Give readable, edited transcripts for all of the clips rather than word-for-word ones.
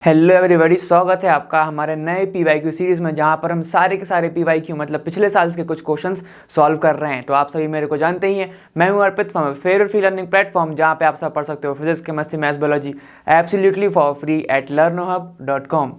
Hello everybody, स्वागत है आपका हमारे नए पीवाईक्यू सीरीज़ में, जहां पर हम सारे के सारे पीवाईक्यू मतलब पिछले साल के कुछ क्वेश्चंस सॉल्व कर रहे हैं। तो आप सभी मेरे को जानते ही हैं, मैं हूं Arpit from favourite free learning platform, जहां पे आप सब पढ़ सकते हो physics, chemistry, maths, biology absolutely for free at learnohub.com।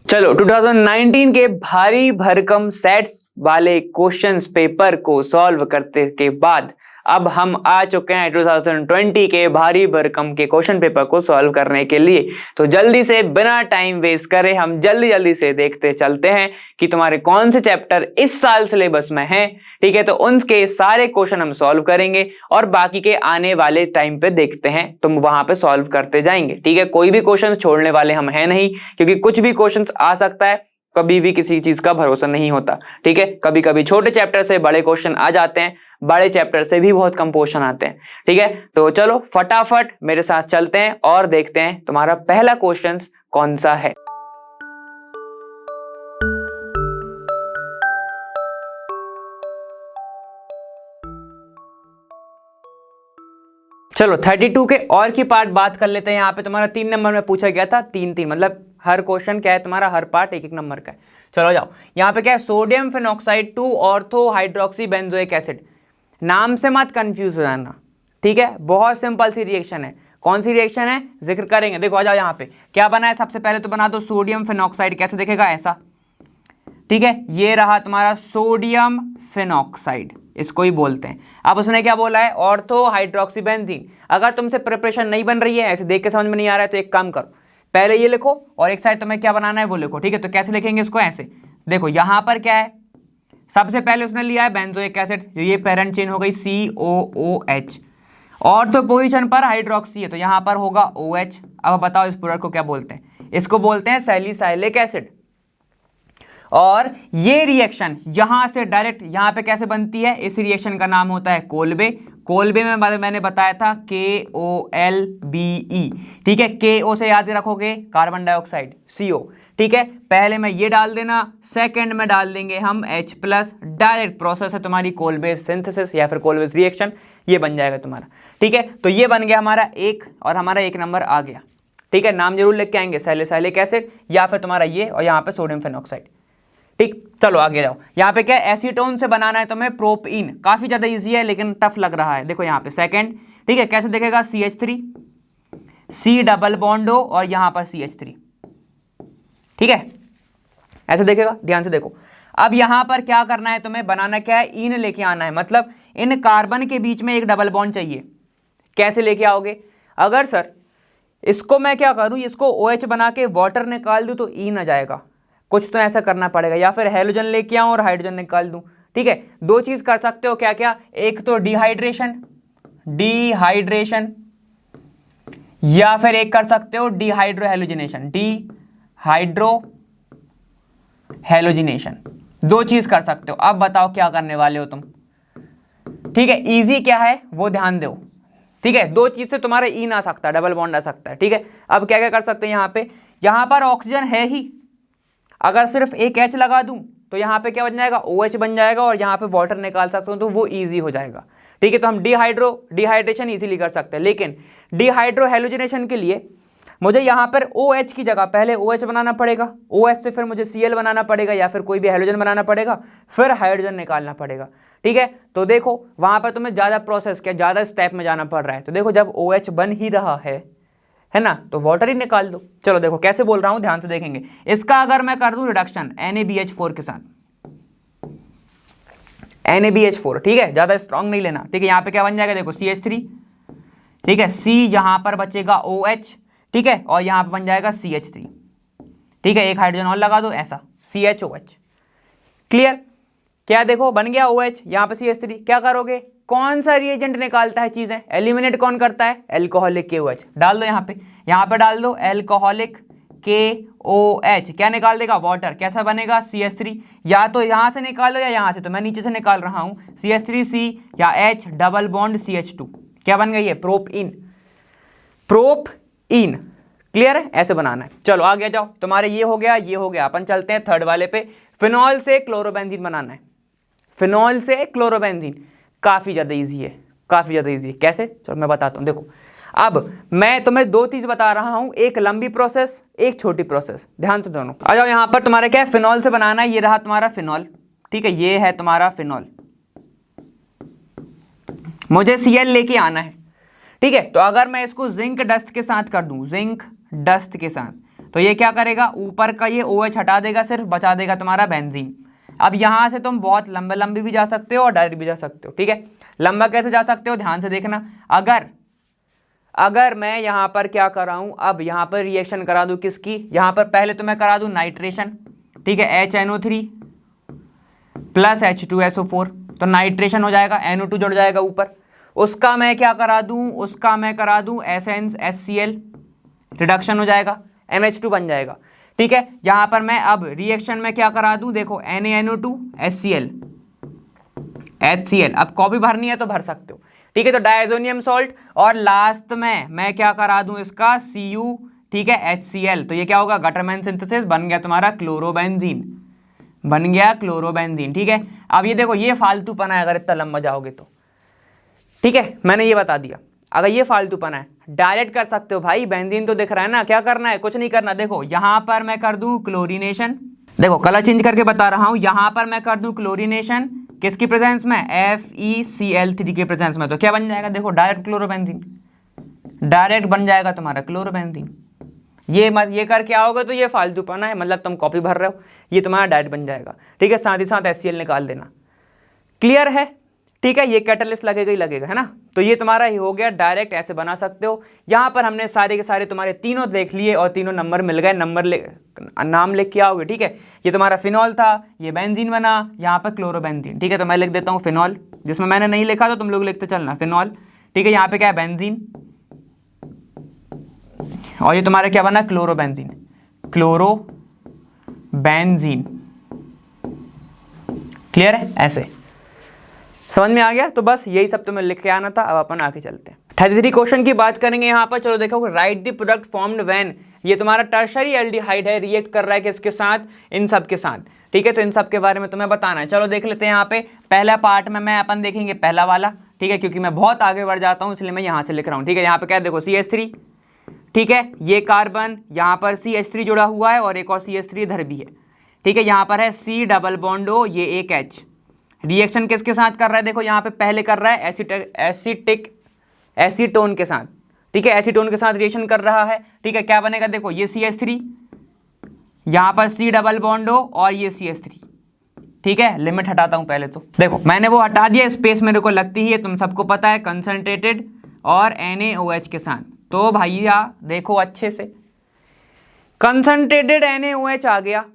चलो 2019 के भारी भरकम सेट्स वाले क्वेश्चंस पेपर को सॉल्व करते के बाद अब हम आ चुके हैं 2020 के भारी भरकम के क्वेश्चन पेपर को सॉल्व करने के लिए। तो जल्दी से बिना टाइम वेस्ट करे हम जल्दी से देखते चलते हैं कि तुम्हारे कौन से चैप्टर इस साल सिलेबस में हैं। ठीक है, तो उनके सारे क्वेश्चन हम सॉल्व करेंगे और बाकी के आने वाले टाइम पे देखते हैं, तुम वहां पे सॉल्व करते जाएंगे। ठीक है, कोई भी क्वेश्चन छोड़ने वाले हम हैं नहीं, क्योंकि कुछ भी क्वेश्चन आ सकता है, कभी भी किसी चीज का भरोसा नहीं होता। ठीक है, कभी कभी छोटे चैप्टर से बड़े क्वेश्चन आ जाते हैं, बड़े चैप्टर से भी बहुत कम क्वेश्चन आते हैं। ठीक है, तो चलो फटाफट मेरे साथ चलते हैं और देखते हैं तुम्हारा पहला क्वेश्चन कौन सा है। चलो 32 के और की पार्ट बात कर लेते हैं। यहाँ पे तुम्हारा 3 नंबर में पूछा गया था, 3 मतलब हर क्वेश्चन क्या है तुम्हारा, हर पार्ट 1 नंबर का है। चलो जाओ, यहाँ पे क्या है, sodium phenoxide 2 ortho hydroxy benzoic acid. नाम से मत कंफ्यूज हो जाना, ठीक है, बहुत सिंपल सी रिएक्शन है। कौन सी रिएक्शन है जिक्र करेंगे, देखो आ जाओ। यहाँ पे क्या बना है, सबसे पहले तो बना दो सोडियम फेनॉक्साइड। कैसे दिखेगा, ऐसा। ठीक है, ये रहा तुम्हारा सोडियम फेनॉक्साइड, इसको ही बोलते हैं। अब उसने क्या बोला है, ऑर्थो हाइड्रोक्सी बेंजीन। अगर तुमसे प्रिपरेशन नहीं बन रही है, ऐसे देख के समझ में नहीं आ रहा है, तो एक काम करो, पहले ये लिखो और एक साइड तुम्हें क्या बनाना है वो लिखो। ठीक है, तो कैसे लिखेंगे इसको, ऐसे देखो। यहां पर क्या है, सबसे पहले उसने लिया है बेंजोइक एसिड, जो ये पेरेंट चेन हो गई COOH, और तो पोजीशन पर हाइड्रोक्सी है, तो यहां पर होगा OH। अब बताओ इस प्रोडक्ट को क्या बोलते हैं, इसको बोलते हैं सैलिसाइलिक एसिड। और ये रिएक्शन यहां से डायरेक्ट यहां पे कैसे बनती है, इस रिएक्शन का नाम होता है कोल्बे। कोल्बे में मैंने बताया था KOLBE। ठीक है, KO से याद रखोगे कार्बन डाइऑक्साइड, CO। ठीक है, पहले में ये डाल देना, सेकंड में डाल देंगे हम H+। डायरेक्ट प्रोसेस है तुम्हारी कोल्बेज सिंथेसिस या फिर कोल्बेज रिएक्शन, ये बन जाएगा तुम्हारा। ठीक है, तो ये बन गया हमारा 1 और हमारा 1 नंबर आ गया। ठीक है, नाम जरूर लिख के आएंगे, सैलिसाइलिक एसिड या फिर तुम्हारा ये, और यहाँ पे सोडियम फेनॉक्साइड। ठीक, चलो आगे जाओ। यहाँ पे क्या एसीटोन से बनाना है तुम्हें प्रोपीन, काफी ज्यादा इजी है लेकिन टफ लग रहा है। देखो यहाँ पे सेकंड, ठीक है, कैसे दिखेगा, CH3 C double bond O और यहाँ पर CH3। ठीक है, ऐसे देखेगा, ध्यान से देखो। अब यहां पर क्या करना है तुम्हें, बनाना क्या है, इन लेके आना है, मतलब इन कार्बन के बीच में एक डबल बॉन्ड चाहिए। कैसे लेके आओगे, अगर सर इसको मैं क्या करूं, इसको OH बना के वाटर निकाल दूं तो इन आ जाएगा, कुछ तो ऐसा करना पड़ेगा, या फिर हाइड्रोजन लेके आऊं और हाइड्रोजन निकाल दूं। ठीक है, दो चीज कर सकते हो, क्या क्या, एक तो डिहाइड्रेशन, या फिर एक कर सकते हो डिहाइड्रो हेलोजिनेशन, दो चीज कर सकते हो। अब बताओ क्या करने वाले हो तुम। ठीक है, इजी क्या है वो ध्यान दो। ठीक है, दो चीज से तुम्हारा इन आ सकता है, डबल बॉन्ड आ सकता है। ठीक है, अब क्या क्या कर सकते हैं, यहां पर ऑक्सीजन है ही, अगर सिर्फ एक H लगा दूं तो यहां पे क्या बन जाएगा, OH बन जाएगा, और यहां पे वाटर निकाल सकते हो तो वो इजी हो जाएगा। ठीक है, तो हम डिहाइड्रेशन इजीली कर सकते हैं, लेकिन डिहाइड्रो हेलोजिनेशन के लिए मुझे यहां पर OH की जगह पहले OH बनाना पड़ेगा, OH से फिर मुझे Cl बनाना पड़ेगा या फिर कोई भी हाइड्रोजन बनाना पड़ेगा, फिर हाइड्रोजन निकालना पड़ेगा। ठीक है, तो देखो वहां पर तुम्हें ज्यादा प्रोसेस क्या, ज्यादा स्टेप में जाना पड़ रहा है। तो देखो जब OH बन ही रहा है ना, तो वाटर ही निकाल दो। चलो देखो कैसे बोल रहा हूं, ध्यान से देखेंगे। इसका अगर मैं कर दूं रिडक्शन NaBH4 के साथ, NaBH4, ठीक है, ज्यादा स्ट्रॉन्ग नहीं लेना। ठीक है, यहां पे क्या बन जाएगा, देखो CH3, ठीक है, C यहां पर बचेगा OH, ठीक है, और यहां पर बन जाएगा CH3। ठीक है, एक हाइड्रोजन और लगा दो, ऐसा CHOH। क्लियर, क्या देखो बन गया OH, यहां पर CH3। क्या करोगे, कौन सा रिएजेंट निकालता है चीजें, एलिमिनेट कौन करता है, एल्कोहलिक KOH डाल दो। यहां पे डाल दो एल्कोहलिक KOH, क्या निकाल देगा, वाटर। कैसा बनेगा, CH3, या तो यहां से निकालो या यहां से, तो मैं नीचे से निकाल रहा हूं, CH3C या H डबल बॉन्ड CH2, क्या बन गई है, प्रोपीन। क्लियर है, ऐसे बनाना है। चलो आगे जाओ, तुम्हारे ये हो गया, अपन चलते हैं थर्ड वाले पे। फिनॉल से क्लोरोबेंजीन बनाना है, फिनॉल से क्लोरोबेंजीन, काफ़ी ज़्यादा ईजी है, काफ़ी ज़्यादा ईजी है। कैसे, चलो मैं बताता हूँ। देखो अब मैं तुम्हें दो चीज़ बता रहा हूँ, एक लंबी प्रोसेस, एक छोटी प्रोसेस, ध्यान से दोनों। आ जाओ यहाँ पर, तुम्हारे क्या है, फिनॉल से बनाना है, ये रहा तुम्हारा फिनॉल, ठीक है, ये है तुम्हारा फिनॉल, मुझे Cl लेके आना है, ठीक है। तो अगर मैं इसको जिंक डस्ट के साथ कर दूं, जिंक डस्ट के साथ, तो ये क्या करेगा, ऊपर का ये OH हटा देगा, सिर्फ बचा देगा तुम्हारा बेंजीन। अब यहां से तुम बहुत लंबे लंबे भी जा सकते हो और डायरेक्ट भी जा सकते हो, ठीक है। लंबा कैसे जा सकते हो, ध्यान से देखना। अगर मैं यहां पर क्या कर रहा हूं, अब यहां पर रिएक्शन करा दूं किसकी, यहां पर पहले तो मैं करा दूं नाइट्रेशन, ठीक है, HNO3 प्लस H2SO4, तो नाइट्रेशन हो जाएगा, NO2 जुड़ जाएगा ऊपर। उसका मैं क्या करा दूं, उसका मैं करा दूं एसेंस HCl, रिडक्शन हो जाएगा, NH2 बन जाएगा, ठीक है। यहां पर मैं अब रिएक्शन में क्या करा दूं, देखो NaNO2 HCl, अब कॉपी भरनी है तो भर सकते हो, ठीक है। तो डायजोनियम सॉल्ट, और लास्ट में मैं क्या करा दूं इसका Cu, ठीक है, HCl, तो ये क्या होगा, गटरमैन सिंथेसिस, बन गया तुम्हारा क्लोरोबेंजीन, बन गया क्लोरोबेंजीन, ठीक है। अब ये देखो, ये फालतूपना है अगर इतना लंबा जाओगे तो, ठीक है, मैंने ये बता दिया। अगर ये फालतूपना है, डायरेक्ट कर सकते हो भाई, बेंजीन तो दिख रहा है ना, क्या करना है, कुछ नहीं करना। देखो यहां पर मैं कर दूं क्लोरीनेशन, देखो कलर चेंज करके बता रहा हूं, यहां पर मैं कर दूं क्लोरीनेशन, किसकी प्रेजेंस में, FeCl3 के प्रेजेंस में, तो क्या बन जाएगा, देखो डायरेक्ट क्लोरोबेंजीन, डायरेक्ट बन जाएगा तुम्हारा क्लोरोबेंजीन। ये करके आओगे तो ये फालतूपना है, मतलब तुम कॉपी भर रहे हो, ये तुम्हारा डायरेक्ट बन जाएगा, ठीक है। साथ ही साथ HCl निकाल देना, क्लियर है, ठीक है। ये कैटलिस्ट लगेगा ही लगेगा, है ना। तो ये तुम्हारा ही हो गया, डायरेक्ट ऐसे बना सकते हो। यहां पर हमने सारे के सारे तुम्हारे तीनों देख लिए और तीनों नंबर मिल गए, नाम लिख के आओगे, ठीक है। ये तुम्हारा फिनॉल था, ये बेंजीन बना, यहाँ पर क्लोरोबेंजीन, ठीक है। तो मैं लिख देता हूँ फिनॉल, जिसमें मैंने नहीं लिखा तो तुम लोग लिखते चलना, फिनॉल, ठीक है। यहाँ पे क्या है, बेंजीन, और ये तुम्हारा क्या बना, क्लोरोबेंजीन, क्लोरोबेंजीन, क्लियर है, ऐसे समझ में आ गया। तो बस यही सब तुम्हें लिख के आना था। अब अपन आगे चलते हैं, 33 क्वेश्चन की बात करेंगे यहाँ पर। चलो देखो, right the product formed when, ये तुम्हारा टर्शरी एल्डिहाइड है, रिएक्ट कर रहा है किसके साथ, इन सब के साथ, ठीक है। तो इन सब के बारे में तुम्हें बताना है। चलो देख लेते हैं यहाँ पे, पहला पार्ट में मैं अपन देखेंगे पहला वाला, ठीक है, क्योंकि मैं बहुत आगे बढ़ जाता हूँ इसलिए मैं यहाँ से लिख रहा हूँ, ठीक है। यहाँ पे क्या देखो, CH3, ठीक है, ये कार्बन, यहाँ पर CH3 जुड़ा हुआ है और एक और CH3 इधर भी है, ठीक है। यहाँ पर है C डबल बॉन्ड O, ये एक H, रिएक्शन किसके साथ कर रहा है, देखो यहाँ पे पहले कर रहा है एसीटोन के साथ, ठीक है, एसीटोन के साथ रिएक्शन कर रहा है, ठीक है। क्या बनेगा, देखो ये CH3, यहाँ पर C डबल बॉन्ड O और ये CH3, ठीक है। लिमिट हटाता हूं पहले, तो देखो मैंने वो हटा दिया, स्पेस मेरे को लगती ही है, तुम सबको पता है, कंसंट्रेटेड और NaOH के साथ। तो भैया देखो अच्छे से, कंसंट्रेटेड NaOH आ गया,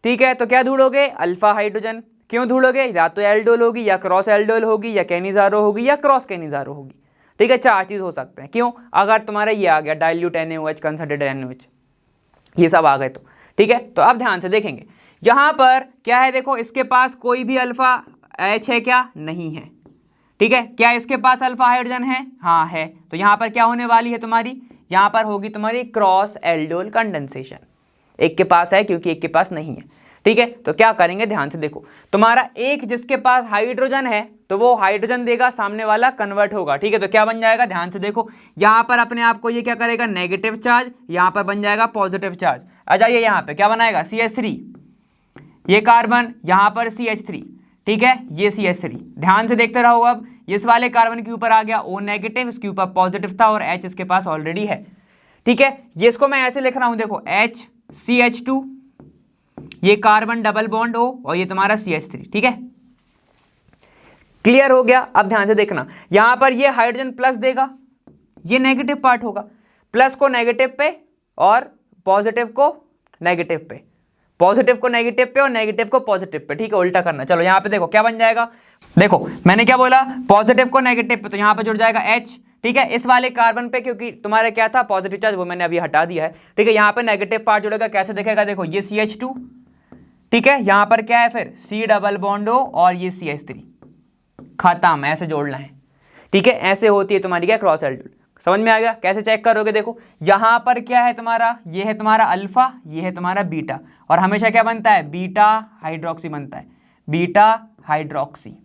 ठीक है। तो क्या ढूंढोगे, अल्फा हाइड्रोजन, क्यों ढूंढोगे, या तो एल्डोल होगी, या क्रॉस एल्डोल होगी, या कैनिजारो होगी, या क्रॉस कैनिजारो होगी, ठीक है। चार चीज हो सकते हैं, क्यों, अगर तुम्हारा ये आ गया डाइल्यूट NaOH, कंसंट्रेटेड NaOH, ये सब आ गए तो, ठीक है। तो अब ध्यान से देखेंगे, यहां पर क्या है, देखो इसके पास कोई भी अल्फा H है क्या, नहीं है, ठीक है। क्या इसके पास अल्फा हाइड्रोजन है, हाँ है। तो यहां पर क्या होने वाली है तुम्हारी, यहां पर होगी तुम्हारी क्रॉस एल्डोल कंडेंसेशन, एक के पास है क्योंकि एक के पास नहीं है, ठीक है। तो क्या करेंगे, ध्यान से देखो, तुम्हारा एक जिसके पास हाइड्रोजन है तो वो हाइड्रोजन देगा, सामने वाला कन्वर्ट होगा, ठीक है। तो क्या बन जाएगा, ध्यान से देखो, यहां पर अपने आप को ये क्या करेगा, नेगेटिव चार्ज, यहां पर बन जाएगा पॉजिटिव चार्ज। आ जाइए यहाँ पे क्या बनाएगा, CH3, ये कार्बन, यहां पर CH3, ठीक है, ये CH3, ध्यान से देखते रहो। अब इस वाले कार्बन के ऊपर आ गया O नेगेटिव, इसके ऊपर पॉजिटिव था और H इसके पास ऑलरेडी है, ठीक है। ये इसको मैं ऐसे लिख रहा हूं, देखो HCH2, ये कार्बन डबल बॉन्ड O और ये तुम्हारा CH3, ठीक है, क्लियर हो गया। अब ध्यान से देखना, यहां पर ये हाइड्रोजन प्लस देगा, ये नेगेटिव पार्ट होगा, प्लस को नेगेटिव पे और पॉजिटिव को नेगेटिव पे, पॉजिटिव को नेगेटिव पे और नेगेटिव को पॉजिटिव पे, ठीक है, उल्टा करना। चलो यहाँ पे देखो क्या बन जाएगा, देखो मैंने क्या बोला, पॉजिटिव को नेगेटिव पे, तो यहाँ पे जुड़ जाएगा H, ठीक है। इस वाले कार्बन पे क्योंकि तुम्हारा क्या था, पॉजिटिव चार्ज, वो मैंने अभी हटा दिया है, ठीक है। यहाँ पे नेगेटिव पार्ट जुड़ेगा, कैसे दिखेगा, देखो ये CH2, ठीक है, यहाँ पर क्या है फिर C डबल बॉन्ड O और ये CH3, खत्म, ऐसे जोड़ना है, ठीक है। ऐसे होती है तुम्हारी क्या, क्रॉस एल्डोल, समझ में आ गया। कैसे चेक करोगे, देखो यहां पर क्या है तुम्हारा, ये है तुम्हारा अल्फा, ये है तुम्हारा बीटा, और हमेशा क्या बनता है, बीटा हाइड्रोक्सी बनता है, बीटा हाइड्रोक्सी।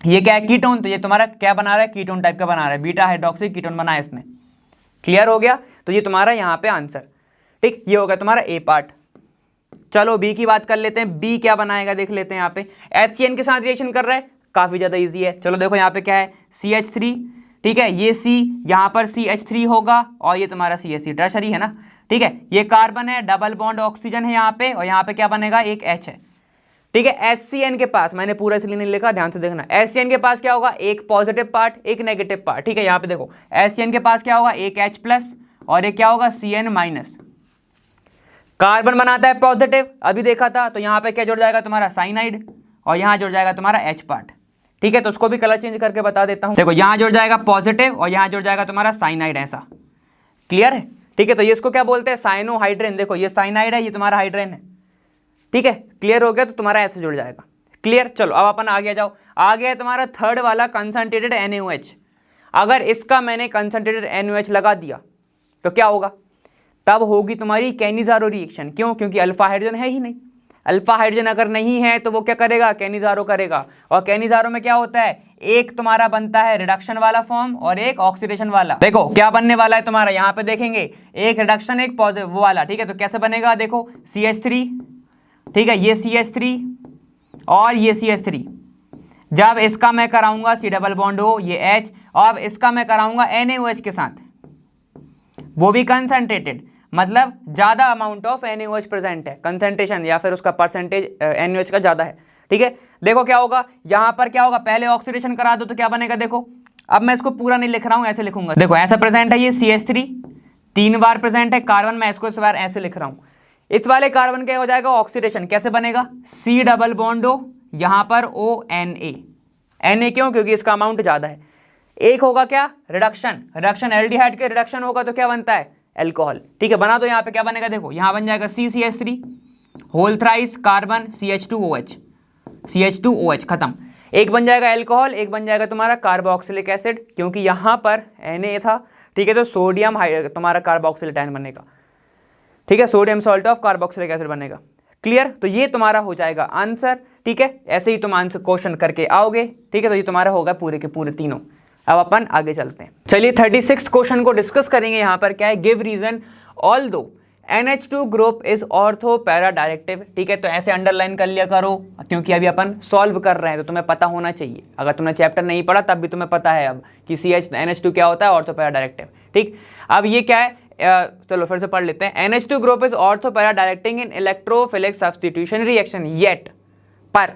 ये क्या है, कीटोन, तो ये तुम्हारा क्या बना रहा है, कीटोन टाइप का बना रहा है, बीटा हाइड्रोक्सी कीटोन बनाया इसने। क्लियर हो गया, तो ये तुम्हारा यहाँ पे आंसर। ठीक, ये हो गया तुम्हारा ए पार्ट। चलो बी की बात कर लेते हैं, बी क्या बनाएगा देख लेते हैं। यहाँ पे HCN के साथ रिएक्शन कर रहा है, काफी ज्यादा इजी है। चलो देखो यहाँ पे क्या है, CH3, ठीक है, ये C यहाँ पर CH3 होगा और ये तुम्हारा CH3 टर्शरी है ना, ठीक है, ये कार्बन है, डबल बॉन्ड ऑक्सीजन है यहाँ पे, और यहाँ पे क्या बनेगा, एक H है, ठीक है। HCN के पास, मैंने पूरा इसलिए नहीं लिखा, ध्यान से देखना, HCN के पास क्या होगा, एक पॉजिटिव पार्ट एक नेगेटिव पार्ट, ठीक है। यहाँ पे देखो HCN के पास क्या होगा, एक H प्लस और एक क्या होगा, CN माइनस। कार्बन बनाता है पॉजिटिव, अभी देखा था, तो यहाँ पे क्या जुड़ जाएगा तुम्हारा साइनाइड, और यहाँ जुड़ जाएगा तुम्हारा H पार्ट, ठीक है। तो उसको भी कलर चेंज करके बता देता हूँ। देखो यहाँ जुड़ जाएगा पॉजिटिव और यहाँ जुड़ जाएगा तुम्हारा साइनाइड, ऐसा क्लियर है, ठीक है। तो ये इसको क्या बोलते हैं, साइनोहाइड्रेन। देखो ये साइनाइड है, ये तुम्हारा हाइड्रेन है, ठीक है। क्लियर हो गया, तो तुम्हारा ऐसे जुड़ जाएगा। क्लियर, चलो अब अपन आगे जाओ। आगे है तुम्हारा थर्ड वाला कंसंट्रेटेड NaOH। अगर इसका मैंने कंसंट्रेटेड NaOH लगा दिया तो क्या होगा, तब होगी तुम्हारी कैनिजारो रिएक्शन। क्यों, क्योंकि अल्फा हाइड्रोजन है ही नहीं। अल्फा हाइड्रोजन अगर नहीं है तो वो क्या करेगा, कैनिजारो करेगा। और कैनिजारो में क्या होता है, एक तुम्हारा बनता है रिडक्शन वाला फॉर्म और एक ऑक्सीडेशन वाला। देखो क्या बनने वाला है तुम्हारा, यहाँ पे देखेंगे, एक रिडक्शन एक पॉजिटिव वो वाला, ठीक है। तो कैसे बनेगा, देखो CH3, ठीक है, ये CH3 और ये CH3। जब इसका मैं कराऊंगा C डबल बॉन्ड O, ये H, और इसका मैं कराऊंगा NaOH के साथ, वो भी कंसंट्रेटेड, मतलब ज्यादा अमाउंट ऑफ NaOH प्रेजेंट है, कंसंट्रेशन या फिर उसका परसेंटेज NaOH का ज्यादा है, ठीक है। देखो क्या होगा, यहां पर क्या होगा, पहले ऑक्सीडेशन करा दो तो क्या बनेगा। देखो अब मैं इसको पूरा नहीं लिख रहा हूं, ऐसे लिखूंगा। देखो ऐसा प्रेजेंट है, ये CH3 3 बार प्रेजेंट है कार्बन, मैं इसको इस बार ऐसे लिख रहा हूं। इस वाले कार्बन क्या हो जाएगा, ऑक्सीडेशन, कैसे बनेगा, C डबल बॉन्ड O, यहां पर ONA क्यों, क्योंकि इसका अमाउंट ज्यादा है। एक होगा क्या, रिडक्शन एल्डिहाइड के रिडक्शन होगा तो क्या बनता है, एल्कोहल, ठीक है। बना तो यहाँ पे क्या बनेगा, देखो यहाँ बन जाएगा CCH3 whole thrice carbon CH2OH खत्म। एक बन जाएगा एल्कोहल, एक बन जाएगा तुम्हारा कार्बोक्सिलिक एसिड, क्योंकि यहाँ पर Na था, ठीक है। तो सोडियम तुम्हारा कार्बोक्सिलिक आयन बनेगा, ठीक है, sodium salt of carboxylic acid बनेगा। क्लियर, तो ये तुम्हारा हो जाएगा आंसर, ठीक है। ऐसे ही तुम आंसर क्वेश्चन करके आओगे, ठीक है। तो ये तुम्हारा होगा पूरे के पूरे तीनों। अब अपन आगे चलते हैं, चलिए 36 क्वेश्चन को डिस्कस करेंगे। यहाँ पर क्या है, give reason although NH2 group is ortho para directive, ठीक है। तो ऐसे अंडरलाइन कर लिया करो, क्योंकि अभी अपन सॉल्व कर रहे हैं तो तुम्हें पता होना चाहिए। अगर तुमने चैप्टर नहीं पढ़ा तब भी तुम्हें पता है अब कि NH2 क्या होता है, ऑर्थो पैरा डायरेक्टिव, ठीक। अब ये क्या है, चलो फिर से पढ़ लेते हैं। NH2 group is ortho para directing in electrophilic substitution reaction, yet पर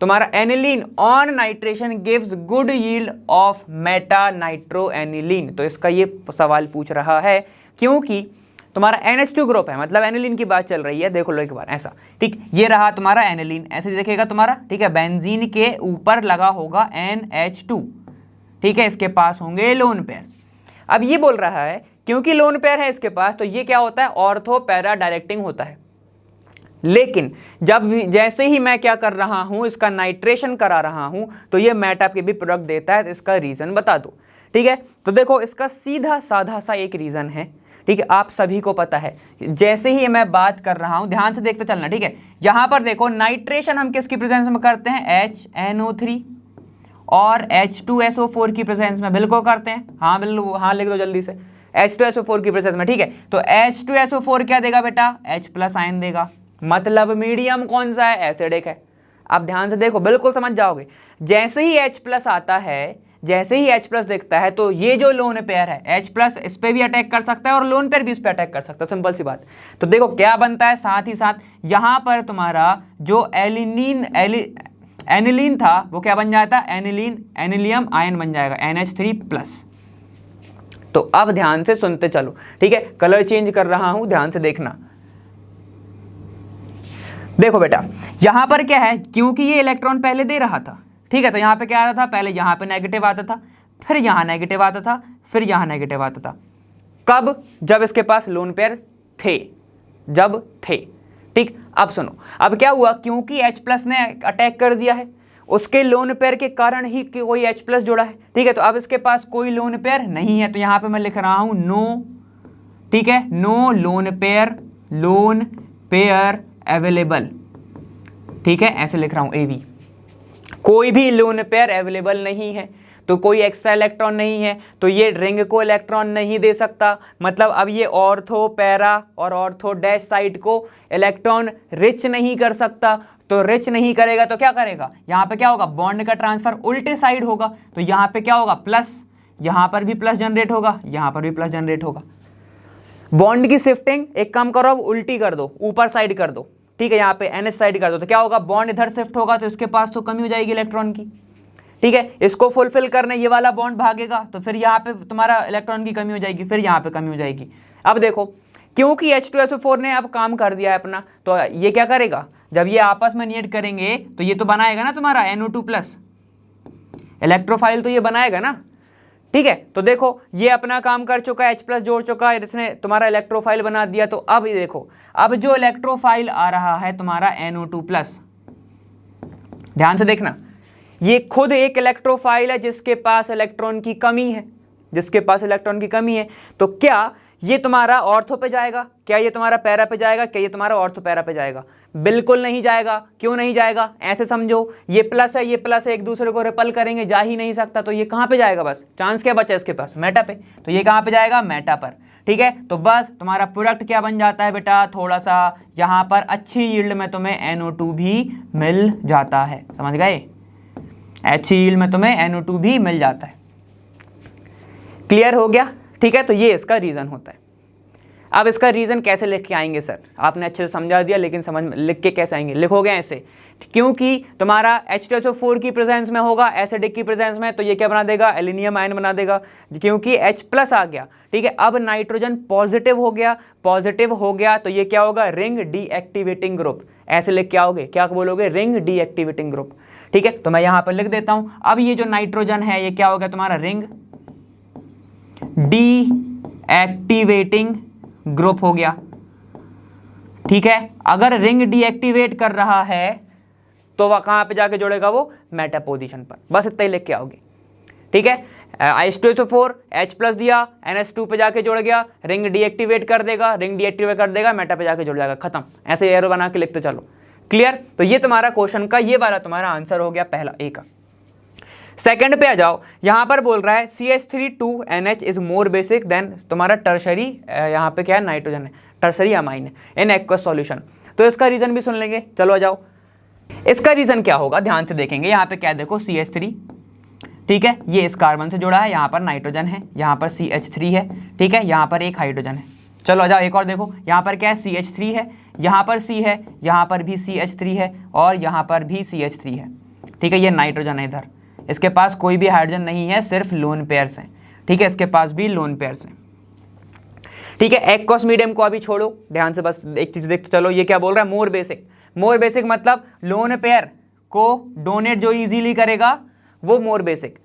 तुम्हारा aniline on nitration gives good yield of Meta nitro aniline. तो इसका ये सवाल पूछ रहा है क्योंकि तुम्हारा NH2 ग्रुप है, मतलब एनिलीन की बात चल रही है। देखो लो एक बार ऐसा, ठीक, ये रहा तुम्हारा एनिलीन, ऐसे देखेगा तुम्हारा, ठीक है। बेंजीन के ऊपर लगा होगा NH2, ठीक है, इसके पास होंगे लोन पेयर्स। अब ये बोल रहा है क्योंकि लोन पेयर है इसके पास, तो ये क्या होता है, ऑर्थो पैरा डायरेक्टिंग होता है। लेकिन जब जैसे ही मैं क्या कर रहा हूं, इसका नाइट्रेशन करा रहा हूं, तो ये मेटा के भी प्रोडक्ट देता है। तो इसका रीजन बता दो, ठीक है। तो देखो इसका सीधा साधा सा एक रीजन है, ठीक है, आप सभी को पता है। जैसे ही मैं बात कर रहा हूं, ध्यान से देखते चलना, ठीक है। यहां पर देखो नाइट्रेशन हम किसकी प्रेजेंस में करते हैं, HNO3 और H2SO4 की प्रेजेंस में बिल्कुल करते हैं। हाँ बिल्कुल, हाँ लिख दो जल्दी से, H2SO4 की प्रेजेंस में, ठीक है। तो H2SO4 क्या देगा बेटा, H प्लस आयन देगा, मतलब मीडियम कौन सा है, एसिडिक है। अब ध्यान से देखो, बिल्कुल समझ जाओगे। जैसे ही H प्लस आता है, जैसे ही H प्लस दिखता है, तो ये जो लोन पेयर है H प्लस इस पे भी अटैक कर सकता है और लोन पेयर भी इस पे अटैक कर सकता है, सिंपल सी बात। तो देखो क्या बनता है, साथ ही साथ यहां पर तुम्हारा जो एनिलीन था वो क्या बन जाता है, एनिलियम आयन बन जाएगा, NH3 प्लस। तो अब ध्यान से सुनते चलो, ठीक है। कलर चेंज कर रहा हूं, ध्यान से देखना। देखो बेटा यहां पर क्या है, क्योंकि ये इलेक्ट्रॉन पहले दे रहा था, ठीक है। तो यहां पे क्या आता था, पहले यहां पे नेगेटिव आता था, फिर यहां नेगेटिव आता था, फिर यहां नेगेटिव आता था। कब, जब इसके पास लोन पेयर थे, जब थे, ठीक। अब सुनो, अब क्या हुआ, क्योंकि H प्लस ने अटैक कर दिया है, उसके लोन पेयर के कारण ही कोई H प्लस जुड़ा है, ठीक है। तो अब इसके पास कोई लोन पेयर नहीं है, तो यहां पे मैं लिख रहा हूं नो, ठीक है, नो लोन पेयर अवेलेबल, ठीक है, ऐसे लिख रहा हूँ AV। कोई भी लोन पेयर अवेलेबल नहीं है, तो कोई एक्स्ट्रा इलेक्ट्रॉन नहीं है, तो ये रिंग को इलेक्ट्रॉन नहीं दे सकता। मतलब अब ये ऑर्थो पैरा और ऑर्थो डैश साइड को इलेक्ट्रॉन रिच नहीं कर सकता। तो रिच नहीं करेगा तो क्या करेगा, यहाँ पे क्या होगा, बॉन्ड का ट्रांसफर उल्टे साइड होगा, तो यहाँ पे क्या होगा, प्लस, यहाँ पर भी प्लस जनरेट होगा, यहाँ पर भी प्लस जनरेट होगा। बॉन्ड की शिफ्टिंग एक काम करो, अब उल्टी कर दो, ऊपर साइड कर दो, ठीक है, यहाँ पे NH साइड कर दो, तो क्या होगा, बॉन्ड इधर शिफ्ट होगा, तो इसके पास तो कमी हो जाएगी इलेक्ट्रॉन की। ठीक है, इसको फुलफिल करने ये वाला बॉन्ड भागेगा, तो फिर यहाँ पे तुम्हारा इलेक्ट्रॉन की कमी हो जाएगी, फिर यहाँ पे कमी हो जाएगी। अब देखो, क्योंकि H2SO4 ने अब काम कर दिया है अपना, तो ये क्या करेगा, जब ये आपस में नियत करेंगे तो ये तो बनाएगा ना तुम्हारा NO2+, इलेक्ट्रोफाइल तो ये बनाएगा ना। ठीक है, तो देखो ये अपना काम कर चुका है, H+ जोड़ चुका है, इसने तुम्हारा इलेक्ट्रोफाइल बना दिया। तो अब ये देखो, अब जो इलेक्ट्रोफाइल आ रहा है तुम्हारा NO2+, ध्यान से देखना, ये खुद एक इलेक्ट्रोफाइल है जिसके पास इलेक्ट्रॉन की कमी है, जिसके पास इलेक्ट्रॉन की कमी है। तो क्या ये तुम्हारा ऑर्थो पे जाएगा, क्या ये तुम्हारा पैरा पे जाएगा, क्या ये तुम्हारा ऑर्थो पैरा पे जाएगा? बिल्कुल नहीं जाएगा। क्यों नहीं जाएगा, ऐसे समझो, ये प्लस है, ये प्लस है, एक दूसरे को रिपल करेंगे, जा ही नहीं सकता, तो ये कहाँ पे जाएगा, बस चांस क्या बचा इसके पास, मेटा पे, तो ये कहाँ पे जाएगा, मेटा पर। ठीक है, तो बस तुम्हारा प्रोडक्ट क्या बन जाता है बेटा, थोड़ा सा यहाँ पर अच्छी यील्ड में तुम्हें NO2 भी मिल जाता है, समझ गए, अच्छी यील्ड में तुम्हें NO2 भी मिल जाता है। क्लियर हो गया? ठीक है, तो ये इसका रीज़न होता है। अब इसका रीज़न कैसे लिख के आएंगे सर, आपने अच्छे से समझा दिया, लेकिन समझ लिख के कैसे आएंगे, लिखोगे ऐसे, क्योंकि तुम्हारा H2SO4 की प्रेजेंस में होगा, एसिडिक की प्रेजेंस में, तो ये क्या बना देगा, एल्युमिनियम आयन बना देगा, क्योंकि H+ आ गया। ठीक है, अब नाइट्रोजन पॉजिटिव हो गया, पॉजिटिव हो गया, तो ये क्या होगा, रिंग डीएक्टिवेटिंग ग्रुप, ऐसे लिख के आओगे, क्या बोलोगे, रिंग डीएक्टिवेटिंग ग्रुप। ठीक है, तो मैं यहाँ पर लिख देता हूँ। अब ये जो नाइट्रोजन है ये क्या हो गया तुम्हारा, रिंग डीएक्टिवेटिंग ग्रुप हो गया। ठीक है, अगर रिंग डीएक्टिवेट कर रहा है तो वह कहाँ पे जाके जुड़ेगा, वो मेटा पोजीशन पर, बस इतना ही लिख के आओगे। ठीक है, H2SO4 H+ दिया, NH2 पे जाके जुड़ गया, रिंग डीएक्टिवेट कर देगा, रिंग डीएक्टिवेट कर देगा, मेटा पे जाके जुड़ जाएगा, खत्म। ऐसे एरो बना के लिखते चलो। क्लियर? तो ये तुम्हारा क्वेश्चन का ये वाला तुम्हारा आंसर हो गया पहला ए का। सेकंड पे आ जाओ, यहां पर बोल रहा है CH3 2NH is more basic than तुम्हारा टर्शरी, यहाँ पे क्या है, नाइट्रोजन है, टर्शरी अमाइन है इन एक्वस सॉल्यूशन। तो इसका रीजन भी सुन लेंगे, चलो आ जाओ। इसका रीजन क्या होगा, ध्यान से देखेंगे, यहाँ पे क्या देखो, CH3, ठीक है, ये इस कार्बन से जुड़ा है, यहाँ पर नाइट्रोजन है, यहाँ पर CH3 है, ठीक है, यहाँ पर एक हाइड्रोजन है। चलो आ जाओ, एक और देखो, यहाँ पर क्या है, CH3 है, यहाँ पर C है, यहाँ पर भी CH3 है, और यहाँ पर भी CH3 है। ठीक है, ये नाइट्रोजन है इधर, इसके पास कोई भी हाइड्रोजन नहीं है, सिर्फ लोन पेयर्स हैं। ठीक है, इसके पास भी लोन पेयर्स हैं। ठीक है, एक्वस मीडियम को अभी छोड़ो, ध्यान से बस एक चीज देखते चलो, ये क्या बोल रहा है, मोर बेसिक। मोर बेसिक मतलब लोन पेयर को डोनेट जो इजीली करेगा वो मोर बेसिक।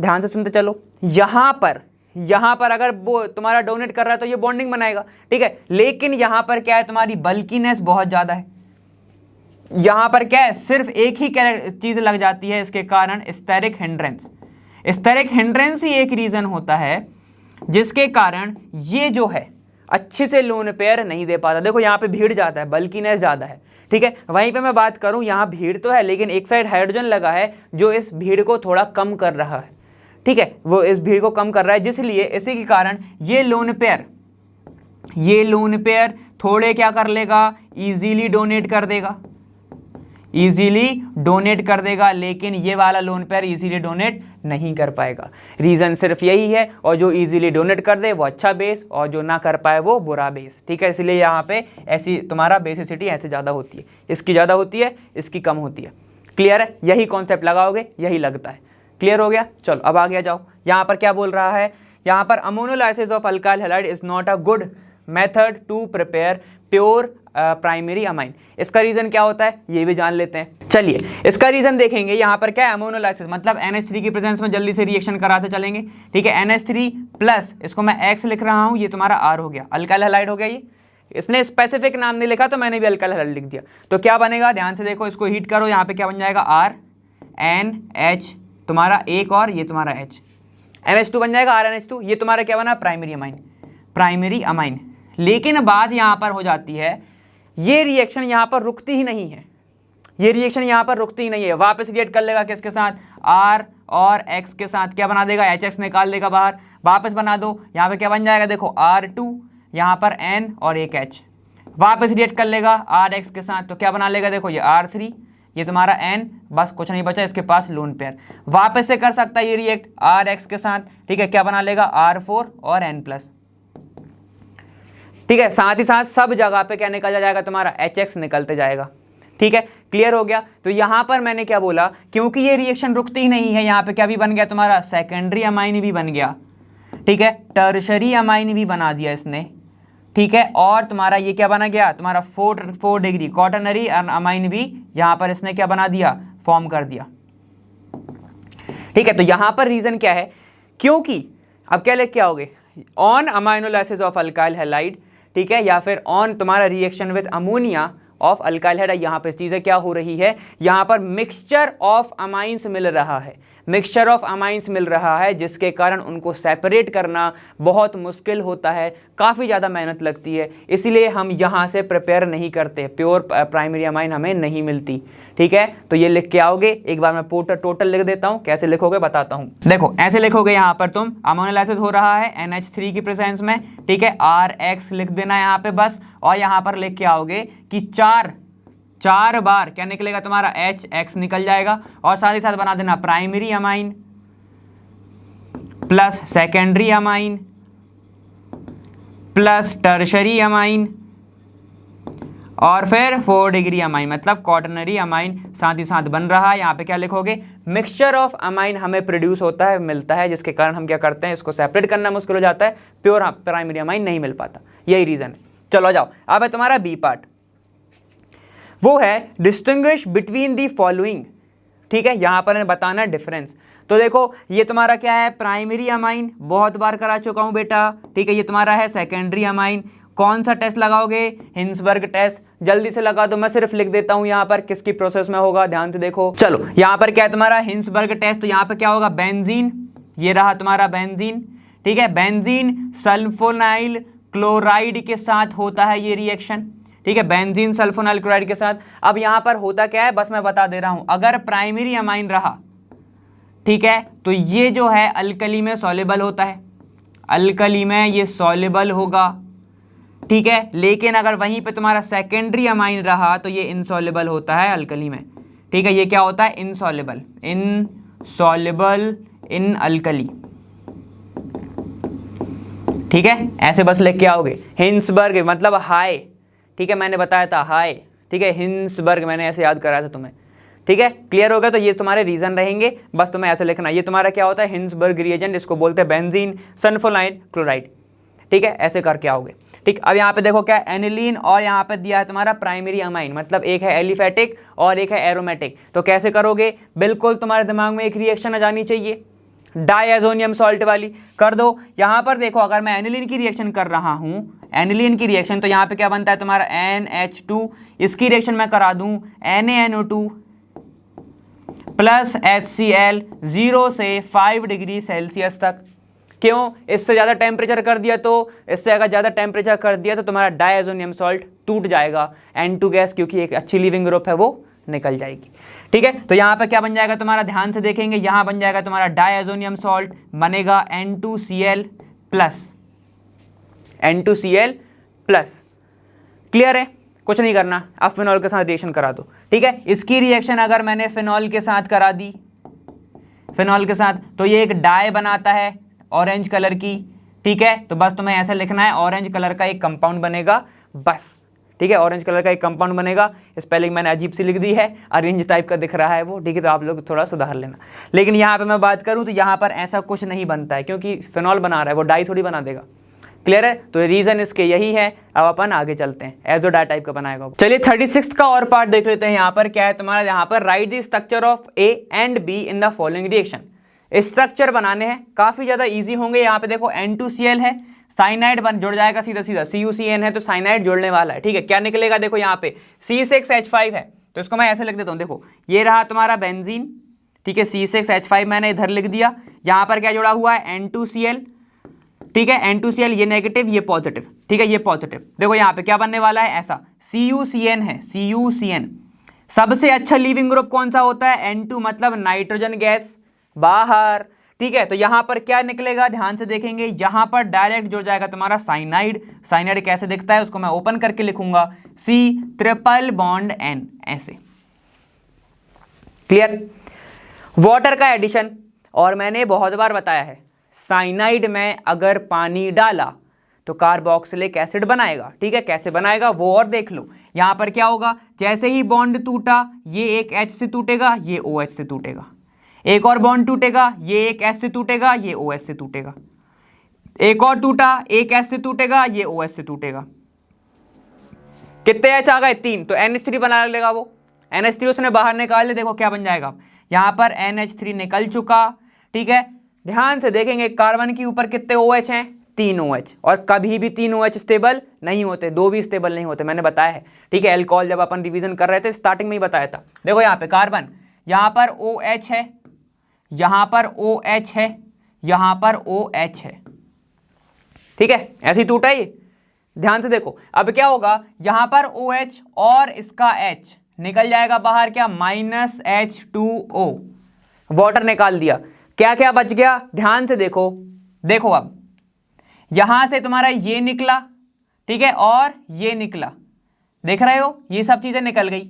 ध्यान से सुनते चलो, यहाँ पर अगर वो तुम्हारा डोनेट कर रहा है तो ये बॉन्डिंग बनाएगा। ठीक है, लेकिन यहाँ पर क्या है, तुम्हारी बल्कीनेस बहुत ज़्यादा है, यहाँ पर क्या है, सिर्फ एक ही चीज़ लग जाती है, इसके कारण स्टेरिक हिंड्रेंस। स्टेरिक हिंड्रेंस ही एक रीज़न होता है जिसके कारण ये जो है अच्छे से लोन पेयर नहीं दे पाता। देखो यहाँ पे भीड़ ज़्यादा है, बल्कीनेस ज़्यादा है। ठीक है, वहीं पे मैं बात करूँ, यहाँ भीड़ तो है लेकिन एक साइड हाइड्रोजन लगा है जो इस भीड़ को थोड़ा कम कर रहा है। ठीक है, वो इस भीड़ को कम कर रहा है, जिसलिए इसी के कारण ये लोन पेयर थोड़े क्या कर लेगा, इजीली डोनेट कर देगा, लेकिन ये वाला लोन पेयर इजीली डोनेट नहीं कर पाएगा। रीज़न सिर्फ यही है, और जो इजीली डोनेट कर दे वो अच्छा बेस, और जो ना कर पाए वो बुरा बेस। ठीक है, इसलिए यहाँ पे ऐसी तुम्हारा बेसिसिटी ऐसे ज़्यादा होती है, इसकी ज़्यादा होती है, इसकी कम होती है। क्लियर है? यही कॉन्सेप्ट लगाओगे, यही लगता है। क्लियर हो गया? चलो अब आगे जाओ, यहाँ पर क्या बोल रहा है, यहाँ पर ammonolysis of alkyl halide is not a good method to prepare pure primary amine. इसका रीजन क्या होता है ये भी जान लेते हैं। चलिए इसका रीजन देखेंगे। यहाँ पर क्या है, अमोनोलाइसिस मतलब NH3 की प्रेजेंस में जल्दी से रिएक्शन कराते चलेंगे। ठीक है, NH3 प्लस, इसको मैं X लिख रहा हूँ, ये तुम्हारा R हो गया, अल्काइल हैलाइड हो गया। ये इसने स्पेसिफिक नाम नहीं लिखा तो मैंने भी अल्काइल हैलाइड लिख दिया। तो क्या बनेगा, ध्यान से देखो, इसको हीट करो, यहाँ पे क्या बन जाएगा, RNH तुम्हारा एक, और ये तुम्हारा H, NH2 बन जाएगा, RNH2। ये तुम्हारा क्या बना, प्राइमरी अमाइन। लेकिन बात यहाँ पर हो जाती है, ये रिएक्शन यहाँ पर रुकती ही नहीं है, ये रिएक्शन यहाँ पर रुकती ही नहीं है, वापस रिएक्ट कर लेगा किसके साथ, R और X के साथ, क्या बना देगा, HX निकाल देगा बाहर, वापस बना दो, यहाँ पे क्या बन जाएगा देखो R2, यहाँ पर N और एक H, वापस रिएक्ट कर लेगा RX के साथ, तो क्या बना लेगा देखो ये R3, ये तुम्हारा N, बस कुछ नहीं बचा इसके पास लोन पेयर, वापस से कर सकता है ये रिएक्ट RX के साथ, ठीक है, क्या बना लेगा R4 और N+, ठीक है, साथ ही साथ सब जगह पे क्या निकल जाएगा तुम्हारा HX निकलते जाएगा, ठीक है, क्लियर हो गया। तो यहाँ पर मैंने क्या बोला, क्योंकि ये रिएक्शन रुकती ही नहीं है, यहाँ पे क्या भी बन गया तुम्हारा सेकेंडरी अमाइन भी बन गया, ठीक है, टर्शरी अमाइन भी बना दिया इसने, ठीक है, और तुम्हारा ये क्या बना गया तुम्हारा 4 डिग्री क्वाटरनरी अमाइन भी यहाँ पर इसने क्या बना दिया, फॉर्म कर दिया, ठीक है। तो यहाँ पर रीजन क्या है, क्योंकि अब क्या लेके आओगे, ऑन अमाइनोलाइसिस ऑफ अल्काइल हैलाइड, ठीक है, या फिर ऑन तुम्हारा reaction with ammonia of alkyl hydride, यहाँ पे चीज़ें क्या हो रही है, यहाँ पर मिक्सचर ऑफ अमाइंस मिल रहा है, मिक्सचर ऑफ अमाइंस मिल रहा है, जिसके कारण उनको सेपरेट करना बहुत मुश्किल होता है, काफ़ी ज़्यादा मेहनत लगती है, इसलिए हम यहाँ से प्रिपेयर नहीं करते, प्योर प्राइमरी अमाइन हमें नहीं मिलती, ठीक है। तो ये लिख के आओगे, एक बार मैं टोटल लिख देता हूँ, कैसे लिखोगे बताता हूँ, देखो ऐसे लिखोगे, यहाँ पर तुम अमोनोलाइसिस हो रहा है NH3 की प्रेजेंस में, ठीक है, RX लिख देना यहाँ पे बस, और यहाँ पर लिख के आओगे कि चार बार क्या निकलेगा तुम्हारा HX निकल जाएगा, और साथ ही साथ बना देना primary amine plus secondary amine plus tertiary amine और फिर 4 डिग्री अमाइन, मतलब क्वाटरनरी अमाइन साथ ही साथ बन रहा है। यहाँ पे क्या लिखोगे, मिक्सचर ऑफ अमाइन हमें प्रोड्यूस होता है, मिलता है, जिसके कारण हम क्या करते हैं, इसको सेपरेट करना मुश्किल हो जाता है, प्योर प्राइमरी अमाइन नहीं मिल पाता, यही रीज़न है। चलो जाओ, अब है तुम्हारा बी पार्ट, वो है डिस्टिंग्विश बिटवीन दी फॉलोइंग, ठीक है, यहाँ पर बताना डिफरेंस। तो देखो ये तुम्हारा क्या है, प्राइमरी अमाइन, बहुत बार करा चुका हूँ बेटा, ठीक है, ये तुम्हारा है सेकेंडरी अमाइन, कौन सा टेस्ट लगाओगे, हिंसबर्ग टेस्ट, जल्दी से लगा दो, मैं सिर्फ लिख देता हूं यहाँ पर किसकी प्रोसेस में होगा, ध्यान से देखो। चलो यहाँ पर क्या है तुम्हारा हिंसबर्ग टेस्ट, तो यहाँ पे क्या होगा, बेंजीन, ये रहा तुम्हारा बेंजीन, ठीक है, बेंजीन सल्फोनाइल क्लोराइड के साथ होता है ये रिएक्शन, ठीक है, बेंजीन सल्फोनाइल क्लोराइड के साथ। अब यहाँ पर होता क्या है, बस मैं बता दे रहा हूं, अगर प्राइमरी अमाइन रहा, ठीक है, तो ये जो है अल्कली में सॉल्युबल होता है, अल्कली में ये सॉल्युबल होगा, ठीक है, लेकिन अगर वहीं पे तुम्हारा सेकेंडरी अमाइन रहा तो ये इनसॉल्युबल होता है अल्कली में, ठीक है, ये क्या होता है, इनसॉल्युबल इन अल्कली, ठीक है, ऐसे बस लेके आओगे। हिंसबर्ग मतलब हाई, ठीक है, मैंने बताया था हाई, ठीक है, हिंसबर्ग मैंने ऐसे याद कराया था तुम्हें, ठीक है, क्लियर हो गया। तो ये तुम्हारे रीजन रहेंगे, बस तुम्हें ऐसे लिखना, ये तुम्हारा क्या होता है, हिंसबर्ग रिएजेंट, इसको बोलते हैं बेंजीन सल्फोनाइल क्लोराइड, ठीक है, ऐसे करके आओगे, ठीक। अब यहाँ पे देखो क्या एनिलीन, और यहाँ पे दिया है तुम्हारा प्राइमरी अमाइन, मतलब एक है एलिफेटिक और एक है एरोमेटिक, तो कैसे करोगे, बिल्कुल तुम्हारे दिमाग में एक रिएक्शन आ जानी चाहिए, डायजोनियम सॉल्ट वाली, कर दो। यहाँ पर देखो अगर मैं एनिलीन की रिएक्शन कर रहा हूँ, एनिलीन की रिएक्शन, तो यहाँ पे क्या बनता है तुम्हारा NH2, इसकी रिएक्शन मैं करा दूँ NaNO2 प्लस HCl 0 से 5 डिग्री सेल्सियस तक, क्यों, इससे ज़्यादा टेम्परेचर कर दिया तो, इससे अगर ज़्यादा टेम्परेचर कर दिया तो तुम्हारा डायजोनियम सॉल्ट टूट जाएगा, N2 गैस क्योंकि एक अच्छी लिविंग ग्रुप है वो निकल जाएगी, ठीक है। तो यहाँ पे क्या बन जाएगा तुम्हारा, ध्यान से देखेंगे, यहाँ बन जाएगा तुम्हारा डायजोनियम सॉल्ट, बनेगा N2Cl प्लस, क्लियर है, कुछ नहीं करना, अब फिनॉल के साथ रिएक्शन करा दो, ठीक है। इसकी रिएक्शन अगर मैंने फिनॉल के साथ करा दी, फिनॉल के साथ, तो ये एक डाई बनाता है ऑरेंज कलर की, ठीक है, तो बस तुम्हें ऐसा लिखना है, ऑरेंज कलर का एक कंपाउंड बनेगा बस, ठीक है, ऑरेंज कलर का एक कंपाउंड बनेगा, स्पेलिंग मैंने अजीब सी लिख दी है, ऑरेंज टाइप का दिख रहा है वो, ठीक है, तो आप लोग थोड़ा सुधार लेना। लेकिन यहाँ पे मैं बात करूँ तो यहाँ पर ऐसा कुछ नहीं बनता है, क्योंकि फिनॉल बना रहा है, वो डाई थोड़ी बना देगा, क्लियर है। तो रीजन इसके यही है। अब अपन आगे चलते हैं, एजो डाई टाइप का बनाएगा। चलिए 36 का और पार्ट देख लेते हैं। यहाँ पर क्या है तुम्हारा, यहाँ पर right the structure of A and be in the following reaction. Structure बनाने हैं, काफी ज्यादा इजी होंगे। यहाँ पे देखो N2Cl है, साइनाइड बन जुड़ जाएगा सीधा सीधा, CuCN है तो साइनाइड जुड़ने वाला है, ठीक है। क्या निकलेगा देखो यहाँ पे C6H5 है, तो इसको मैं ऐसे लिख देता हूँ, देखो ये रहा तुम्हारा बेंजीन, ठीक है, C6H5 मैंने इधर लिख दिया। यहाँ पर क्या जुड़ा हुआ है N2Cl, ठीक है, N2Cl ये नेगेटिव ये पॉजिटिव, ठीक है, ये पॉजिटिव। देखो यहाँ पे क्या बनने वाला है, ऐसा CuCN है, CuCN, सबसे अच्छा लीविंग ग्रुप कौन सा होता है? N2, मतलब नाइट्रोजन गैस बाहर। ठीक है, तो यहां पर क्या निकलेगा, ध्यान से देखेंगे, यहां पर डायरेक्ट जुड़ जाएगा तुम्हारा साइनाइड। साइनाइड कैसे दिखता है उसको मैं ओपन करके लिखूंगा, C ट्रिपल बॉन्ड N, ऐसे। क्लियर? वाटर का एडिशन, और मैंने बहुत बार बताया है, साइनाइड में अगर पानी डाला तो कार्बोक्सिलिक एसिड बनाएगा। ठीक है, कैसे बनाएगा वो और देख लो। यहां पर क्या होगा, जैसे ही बॉन्ड टूटा, ये एक H से टूटेगा, ये OH से टूटेगा। एक और बॉन्ड टूटेगा, ये एक H से टूटेगा, ये OH से टूटेगा। एक और टूटा, एक H से टूटेगा, ये OH से टूटेगा। कितने H आ गए? 3, तो NH3 बना लेगा वो। NH3 उसने बाहर निकाल लिया, देखो क्या बन जाएगा, यहां पर NH3 निकल चुका। ठीक है, ध्यान से देखेंगे, कार्बन के ऊपर कितने OH हैं? 3 OH, और कभी भी 3 OH स्टेबल नहीं होते, 2 भी स्टेबल नहीं होते, मैंने बताया है। ठीक है, एल्कोहल जब अपन रिवीजन कर रहे थे स्टार्टिंग में ही बताया था। देखो यहाँ पे कार्बन, यहाँ पर OH है, यहां पर OH है, यहां पर OH है। ठीक है, ऐसे ही टूटा ही, ध्यान से देखो। अब क्या होगा, यहां पर OH और इसका H निकल जाएगा बाहर, क्या? -H2O, वाटर निकाल दिया। क्या क्या बच गया, ध्यान से देखो। देखो अब यहां से तुम्हारा ये निकला, ठीक है, और ये निकला, देख रहे हो, ये सब चीजें निकल गई।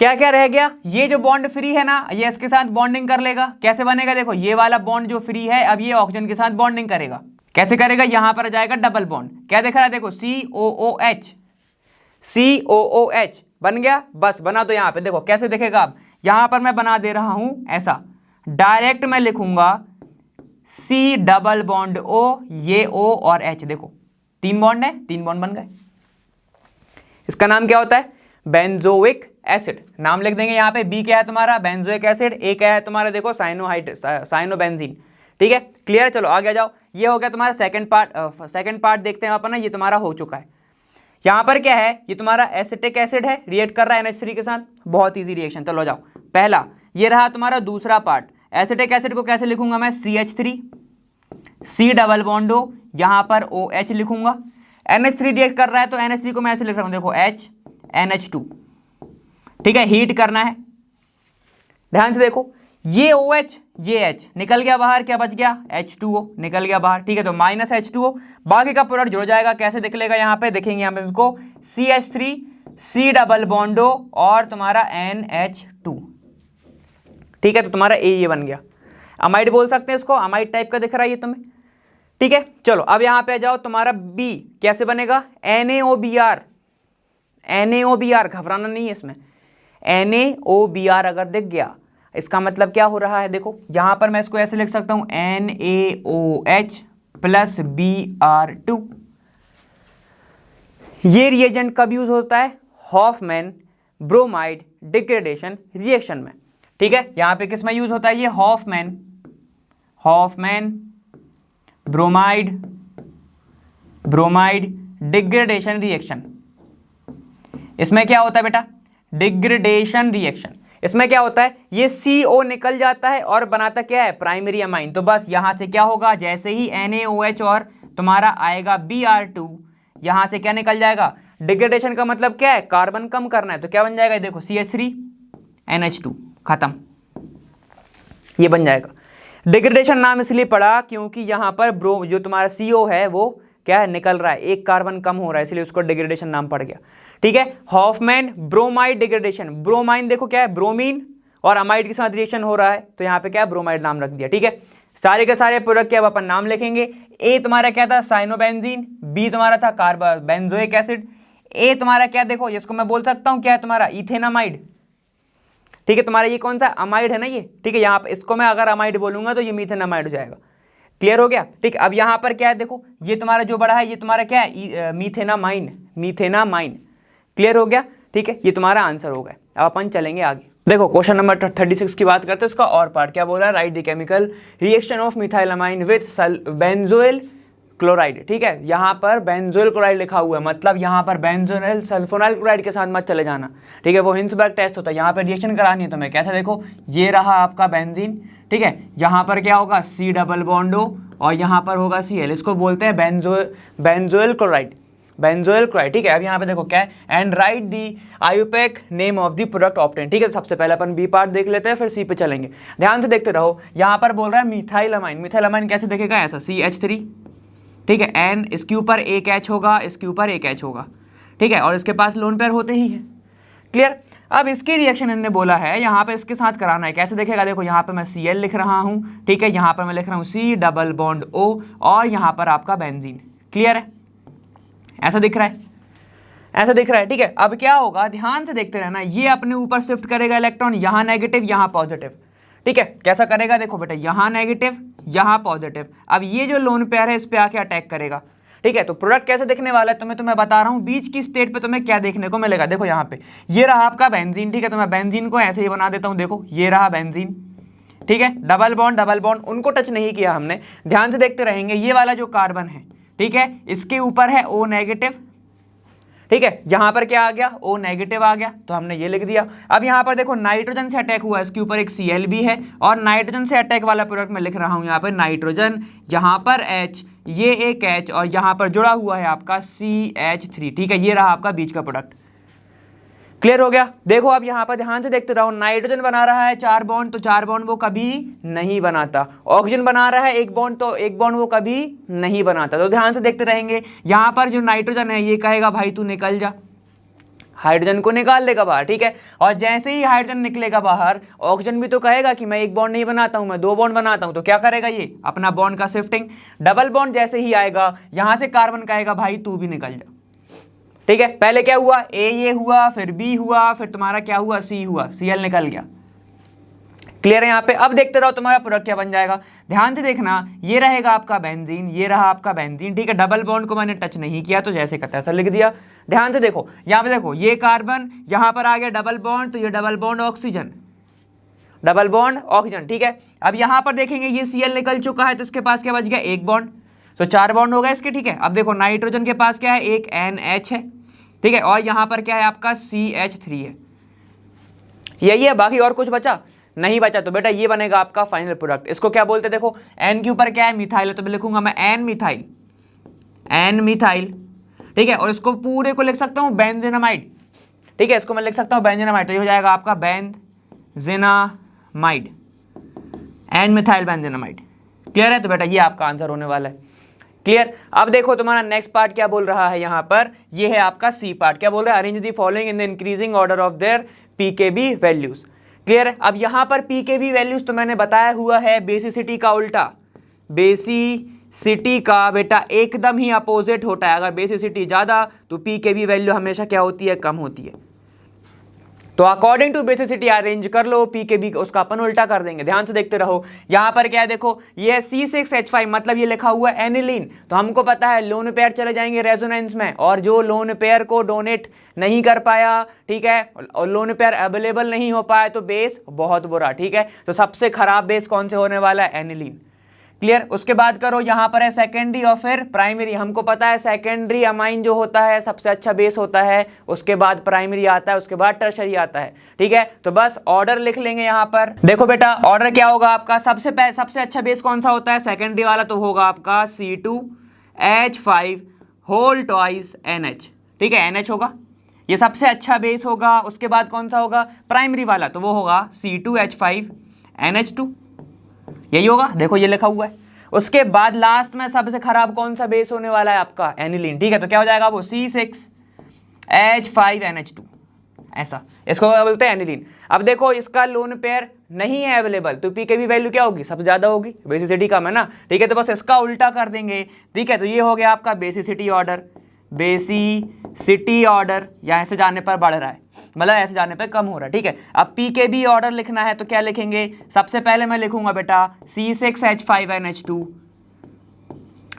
क्या क्या रह गया, ये जो बॉन्ड फ्री है ना, ये इसके साथ बॉन्डिंग कर लेगा। कैसे बनेगा, देखो, ये वाला बॉन्ड जो फ्री है, अब ये ऑक्सीजन के साथ बॉन्डिंग करेगा। कैसे करेगा, यहां पर जाएगा डबल बॉन्ड। क्या दिख रहा है, देखो, COOH, COOH बन गया। बस बना दो। यहां पे देखो कैसे दिखेगा। अब यहां पर मैं बना दे रहा हूं ऐसा, डायरेक्ट मैं लिखूंगा C डबल बॉन्ड O, ये O और H, देखो 3 बॉन्ड है, 3 बॉन्ड बन गए। इसका नाम क्या होता है? Benzoic acid. नाम लिख देंगे यहाँ पे। बी क्या है तुम्हारा? Benzoic acid. ए क्या है तुम्हारा? देखो साइनोबेंजीन। ठीक है, क्लियर? चलो आगे जाओ। ये हो गया तुम्हारा सेकंड पार्ट। सेकंड पार्ट देखते हैं अपन, ये तुम्हारा हो चुका है। यहाँ पर क्या है, ये तुम्हारा एसिटिक एसिड है, रिएक्ट कर रहा है NH3 के साथ। बहुत ईजी रिएक्शन। चलो जाओ, पहला ये रहा तुम्हारा दूसरा पार्ट। एसिटिक एसिड को कैसे लिखूंगा मैं? CH3, C double bond O, यहाँ पर OH लिखूंगा। NH3 रिएक्ट कर रहा है तो NH3 को मैं ऐसे लिख रहा हूँ, देखो H NH2। ठीक है, हीट करना है, ध्यान से देखो, ये OH ये H निकल गया बाहर, क्या बच गया? H2O निकल गया बाहर। ठीक है, तो -H2O, बाकी का प्रोडक्ट जुड़ जाएगा। कैसे निकलेगा, यहाँ पे देखेंगे, यहाँ पे इसको CH3, C double bond O और तुम्हारा NH2। ठीक है, तो तुम्हारा ये बन गया। अमाइड बोल सकते हैं इसको, अमाइड टाइप का दिख रहा है ये तुम्हें। ठीक है, चलो अब यहाँ पे जाओ, तुम्हारा B कैसे बनेगा? NaOBr, NaOBr, घबराना नहीं है इसमें। NaOBr अगर दिख गया, इसका मतलब क्या हो रहा है, देखो यहां पर मैं इसको ऐसे लिख सकता हूं, NaOH प्लस Br2। ये रिएजेंट कब यूज होता है? हॉफमैन ब्रोमाइड डिग्रेडेशन रिएक्शन में। ठीक है, यहां पे किस में यूज होता है ये? Hoffmann bromide degradation reaction. इसमें क्या होता है बेटा? Degradation reaction. इसमें क्या होता है, ये CO निकल जाता है और बनाता क्या है? Primary amine. तो बस यहां से क्या होगा, जैसे ही NaOH और तुम्हारा आएगा Br2, यहां से क्या निकल जाएगा? डिग्रेडेशन का मतलब क्या है? कार्बन कम करना है। तो क्या बन जाएगा? देखो CH3 NH2, खत्म, ये बन जाएगा। डिग्रेडेशन नाम इसलिए पड़ा क्योंकि यहां पर जो तुम्हारा CO है वो क्या है? निकल रहा है, एक कार्बन कम हो रहा है, इसलिए उसको डिग्रेडेशन नाम पड़ गया। ठीक है, हॉफमैन ब्रोमाइड डिग्रेडेशन। ब्रोमाइन देखो क्या है? ब्रोमीन और अमाइड के साथ रिएक्शन हो रहा है, तो यहाँ पे क्या है? ब्रोमाइड नाम रख दिया। ठीक है, सारे के सारे प्रोडक्ट के अब अपन नाम लिखेंगे। ए तुम्हारा क्या था? साइनोबेंजीन। बी तुम्हारा था बेंजोइक एसिड। ए तुम्हारा क्या, देखो जिसको मैं बोल सकता हूँ क्या है तुम्हारा? इथेनामाइड। ठीक है, तुम्हारा ये कौन सा अमाइड है ना ये। ठीक है, यहाँ पर इसको मैं अगर अमाइड बोलूंगा तो ये मीथेनामाइड हो जाएगा। क्लियर हो गया? ठीक, अब यहाँ पर क्या है, देखो ये तुम्हारा जो बड़ा है ये तुम्हारा क्या है? मीथेनामाइन। क्लियर हो गया? ठीक है, ये तुम्हारा आंसर हो गया। अब अपन चलेंगे आगे। देखो क्वेश्चन नंबर 36 की बात करते हैं, इसका और पार्ट क्या बोल रहा है? Write the chemical reaction of methylamine with benzoyl chloride. ठीक है, यहाँ पर बेंजोइल क्लोराइड लिखा हुआ है, मतलब यहाँ पर बेंजोइल सल्फोनाइल क्लोराइड के साथ मत चले जाना। ठीक है, वो हिंसबर्ग टेस्ट होता है, यहाँ पर रिएक्शन करानी है तुम्हें। कैसे? देखो ये रहा आपका बेंजीन। ठीक है, यहाँ पर क्या होगा? C डबल बॉन्ड O और यहाँ पर होगा Cl। इसको बोलते हैं बेंजोइल क्लोराइड। बेंजोइल क्लोराइड, ठीक है। अब यहाँ पे देखो क्या है, and right the IUPAC name of the product obtain, ठीक है। तो सबसे पहले अपन बी पार्ट देख लेते हैं, फिर सी पे चलेंगे। ध्यान से देखते रहो, यहाँ पर बोल रहा है मिथाइलमाइन। मिथाइलमाइन कैसे देखेगा, ऐसा CH3, ठीक है, एन, इसके ऊपर एक H होगा, इसके ऊपर एक H होगा, ठीक है, और इसके पास लोन पेयर होते ही है। क्लियर। अब इसकी रिएक्शन इन्होंने बोला है यहाँ पे इसके साथ कराना है, कैसे देखेगा, देखो यहाँ पे मैं Cl लिख रहा हूँ, ठीक है, यहाँ पर मैं लिख रहा हूँ C डबल बॉन्ड O और यहाँ पर आपका बेंजीन। क्लियर है, ऐसा दिख रहा है, ऐसा दिख रहा है, ठीक है। अब क्या होगा, ध्यान से देखते रहना, ये अपने ऊपर शिफ्ट करेगा इलेक्ट्रॉन, यहाँ नेगेटिव यहाँ पॉजिटिव, ठीक है। कैसा करेगा, देखो बेटा, यहाँ नेगेटिव यहाँ पॉजिटिव। अब ये जो लोन पेयर है इस पे आके अटैक करेगा, ठीक है। तो प्रोडक्ट कैसे दिखने वाला है तुम्हें बता रहा हूँ, बीच की स्टेट पे तुम्हें क्या देखने को मिलेगा, देखो यहाँ पे ये रहा आपका बेंजीन, ठीक है। तो मैं बेंजीन को ऐसे ही बना देता हूँ, देखो ये रहा बेंजीन, ठीक है, डबल बॉन्ड, उनको टच नहीं किया हमने। ध्यान से देखते रहेंगे, ये वाला जो कार्बन है, ठीक है, इसके ऊपर है O नेगेटिव, ठीक है, यहां पर क्या आ गया, O नेगेटिव आ गया, तो हमने ये लिख दिया। अब यहां पर देखो नाइट्रोजन से अटैक हुआ, इसके ऊपर एक Cl भी है, और नाइट्रोजन से अटैक वाला प्रोडक्ट मैं लिख रहा हूं यहाँ पर नाइट्रोजन, यहां पर H, ये एक H, और यहां पर जुड़ा हुआ है आपका CH3, ठीक है। ये रहा आपका बीच का प्रोडक्ट। क्लियर हो गया। देखो अब यहाँ पर ध्यान से देखते रहो, नाइट्रोजन बना रहा है 4 बॉन्ड, तो 4 बॉन्ड वो कभी नहीं बनाता। ऑक्सीजन बना रहा है 1 बॉन्ड, तो 1 बॉन्ड वो कभी नहीं बनाता। तो ध्यान से देखते रहेंगे, यहाँ पर जो नाइट्रोजन है ये कहेगा भाई तू निकल जा, हाइड्रोजन को निकाल लेगा बाहर, ठीक है। और जैसे ही हाइड्रोजन निकलेगा बाहर, ऑक्सीजन भी तो कहेगा कि मैं 1 बॉन्ड नहीं बनाता हूं, मैं 2 बॉन्ड बनाता हूं। तो क्या करेगा ये, अपना बॉन्ड का शिफ्टिंग, डबल बॉन्ड जैसे ही आएगा यहां से कार्बन कहेगा भाई तू भी निकल जा, ठीक है। पहले क्या हुआ, ए ये हुआ, फिर बी हुआ, फिर तुम्हारा क्या हुआ, सी हुआ, Cl निकल गया। क्लियर है यहाँ पे। अब देखते रहो तुम्हारा प्रोडक्ट क्या बन जाएगा। ध्यान से देखना, ये रहेगा आपका बेंजीन, ये रहा आपका बेंजीन, ठीक है। डबल बॉन्ड को मैंने टच नहीं किया, तो जैसे का तैसा लिख दिया। ध्यान से देखो, यहाँ पे देखो ये कार्बन, यहाँ पर आ गया डबल बॉन्ड, तो ये double bond oxygen, double bond oxygen, ठीक है। अब यहाँ पर देखेंगे ये Cl निकल चुका है, तो इसके पास क्या बच गया, 1 बॉन्ड, तो 4 बॉन्ड हो गए इसके, ठीक है। अब देखो नाइट्रोजन के पास क्या है, एक NH है, ठीक है, और यहां पर क्या है आपका CH3 है, यही है, बाकी और कुछ बचा नहीं बचा। तो बेटा ये बनेगा आपका फाइनल प्रोडक्ट। इसको क्या बोलते हैं, देखो N के ऊपर क्या है, मिथाइल है, तो मैं लिखूंगा मैं N मिथाइल, ठीक है। और इसको पूरे को लिख सकता हूं बेंजेनामाइड, ठीक है, इसको मैं लिख सकता हूं बेंजेनामाइड, तो ये हो जाएगा आपका बेंजेनामाइड, N मिथाइल बेंजेनामाइड। क्लियर है। तो बेटा ये आपका आंसर होने वाला है। क्लियर। अब देखो तुम्हारा नेक्स्ट पार्ट क्या बोल रहा है, यहाँ पर ये है आपका सी पार्ट। क्या बोल रहा है, arrange the following in the increasing order of their pKb values. Clear है। अब यहाँ पर पीकेबी वैल्यूज तो मैंने बताया हुआ है बेसिसिटी का उल्टा, बेसिसिटी का बेटा एकदम ही अपोजिट होता है। अगर बेसिसिटी ज्यादा तो पीकेबी वैल्यू हमेशा क्या होती है, कम होती है। तो अकॉर्डिंग टू बेसिसिटी अरेंज कर लो, पीकेबी उसका अपन उल्टा कर देंगे। ध्यान से देखते रहो, यहां पर क्या है, देखो ये C6H5, मतलब ये लिखा हुआ है एनिलीन, तो हमको पता है लोन पेयर चले जाएंगे रेजोनेंस में, और जो लोन पेयर को डोनेट नहीं कर पाया, ठीक है, और लोन पेयर अवेलेबल नहीं हो पाया, तो बेस बहुत बुरा, ठीक है। तो सबसे खराब बेस कौन से होने वाला है, एनिलीन। क्लियर। उसके बाद करो, यहां पर है सेकेंडरी और फिर प्राइमरी। हमको पता है सेकेंडरी अमाइन जो होता है सबसे अच्छा बेस होता है, उसके बाद प्राइमरी आता है, उसके बाद टर्शरी आता है, ठीक है। तो बस ऑर्डर लिख लेंगे यहां पर। देखो बेटा ऑर्डर क्या होगा आपका, सबसे अच्छा बेस कौन सा होता है, सेकेंडरी वाला, तो होगा आपका C2H5 होल ट्वाइस NH, ठीक है, NH होगा, ये सबसे अच्छा बेस होगा। उसके बाद कौन सा होगा, प्राइमरी वाला, तो वो होगा C2H5 NH2, यही होगा, देखो ये लिखा हुआ है। उसके बाद लास्ट में सबसे खराब कौन सा बेस होने वाला है आपका, एनिलीन, ठीक है। तो क्या हो जाएगा वो C6H5 NH2, ऐसा, इसको बोलते हैं एनिलीन। अब देखो इसका लोन पेयर नहीं है अवेलेबल, तो पीकेबी वैल्यू क्या होगी, सबसे ज्यादा होगी, बेसिसिटी कम है ना, ठीक है। तो बस इसका उल्टा कर देंगे, ठीक है। तो ये हो गया आपका बेसिसिटी ऑर्डर, बेसिसिटी ऑर्डर यहाँ से जाने पर बढ़ रहा है, मतलब ऐसे जाने पर कम हो रहा है, ठीक है। अब पीकेबी ऑर्डर लिखना है तो क्या लिखेंगे, सबसे पहले मैं लिखूंगा बेटा C6H5 NH2,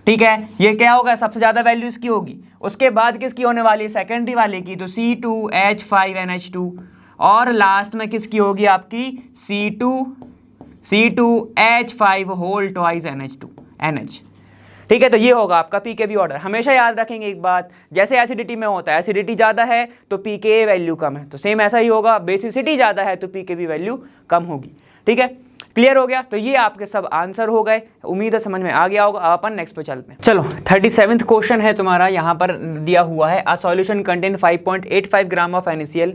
ठीक है, ये क्या होगा, सबसे ज्यादा वैल्यू इसकी होगी। उसके बाद किसकी होने वाली है, सेकेंडरी वाले की, तो C2H5 NH2, और लास्ट में किसकी होगी आपकी C2H5 होल ट्वाइस NH, ठीक है। तो ये होगा आपका पीकेबी ऑर्डर। हमेशा याद रखेंगे एक बात, जैसे एसिडिटी में होता है, एसिडिटी ज्यादा है तो पीके वैल्यू कम है, तो सेम ऐसा ही होगा, बेसिसिटी ज्यादा है तो पीकेबी वैल्यू कम होगी, ठीक है। क्लियर हो गया? तो ये आपके सब आंसर हो गए, उम्मीद है समझ में आ गया होगा। अब अपन नेक्स्ट पे चलते हैं। चलो 37वां क्वेश्चन है तुम्हारा, यहाँ पर दिया हुआ है a solution contain 5.85 gram of NaCl,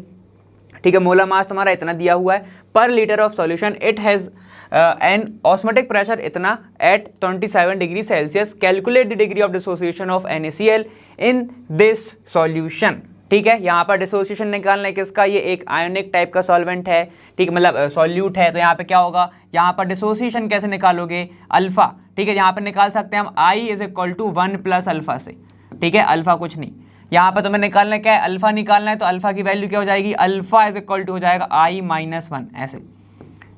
ठीक है, मोलर मास तुम्हारा इतना दिया हुआ है, पर litre of solution it has an osmotic pressure इतना at 27 degree Celsius, calculate the degree of dissociation of NaCl in this solution. ठीक है, यहाँ पर डिसोसिएशन निकालना है किसका, ये एक आयोनिक टाइप का सॉल्वेंट है, ठीक है, मतलब सॉल्यूट है, तो यहाँ पे क्या होगा, यहाँ पर डिसोसिएशन कैसे निकालोगे, अल्फा, ठीक है, यहाँ पर निकाल सकते हैं हम I is equal to 1 plus alpha से, ठीक है, अल्फा कुछ नहीं, यहाँ पर तुम्हें निकालना क्या है, अल्फा निकालना है, तो अल्फा की वैल्यू क्या हो जाएगी, अल्फा इज इक्वल टू हो जाएगा I माइनस 1 ऐसे,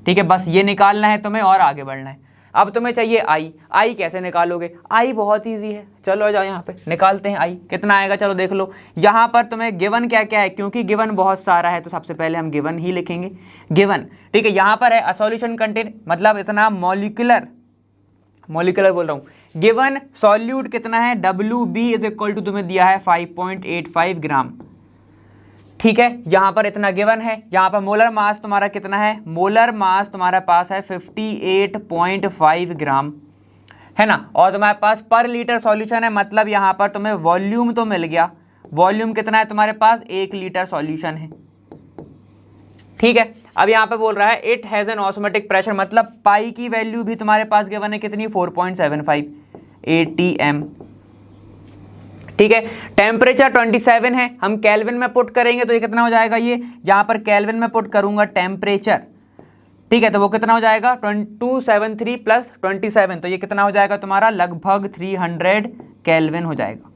ठीक है, बस ये निकालना है तुम्हें और आगे बढ़ना है। अब तुम्हें चाहिए I कैसे निकालोगे, I बहुत इजी है, चलो आ जाओ यहाँ पे निकालते हैं I, कितना आएगा चलो देख लो। यहाँ पर तुम्हें गिवन क्या क्या है, क्योंकि गिवन बहुत सारा है तो सबसे पहले हम गिवन ही लिखेंगे, गिवन, ठीक है, यहाँ पर है अ सॉल्यूशन कंटेन, मतलब इतना मॉलिक्यूलर बोल रहा हूँ, गिवन सॉल्यूट कितना है, WB इज इक्वल टू तुम्हें दिया है 5.85 ग्राम, ठीक है, यहाँ पर इतना गिवन है। यहाँ पर मोलर मास तुम्हारा कितना है, मोलर मास तुम्हारे पास है 58.5 ग्राम, है ना, और तुम्हारे पास पर लीटर सॉल्यूशन है, मतलब यहाँ पर तुम्हें वॉल्यूम तो मिल गया, वॉल्यूम कितना है तुम्हारे पास, 1 लीटर सॉल्यूशन है, ठीक है। अब यहाँ पे बोल रहा है it has an osmotic pressure, मतलब पाई की वैल्यू भी तुम्हारे पास गिवन है कितनी, 4.75 atm, ठीक है। टेम्परेचर 27 है, हम केल्विन में पुट करेंगे तो ये कितना हो जाएगा, ये यहाँ पर केल्विन में पुट करूंगा टेम्परेचर, ठीक है, तो वो कितना हो जाएगा 273 प्लस 27, तो ये कितना हो जाएगा तुम्हारा लगभग 300 केल्विन हो जाएगा,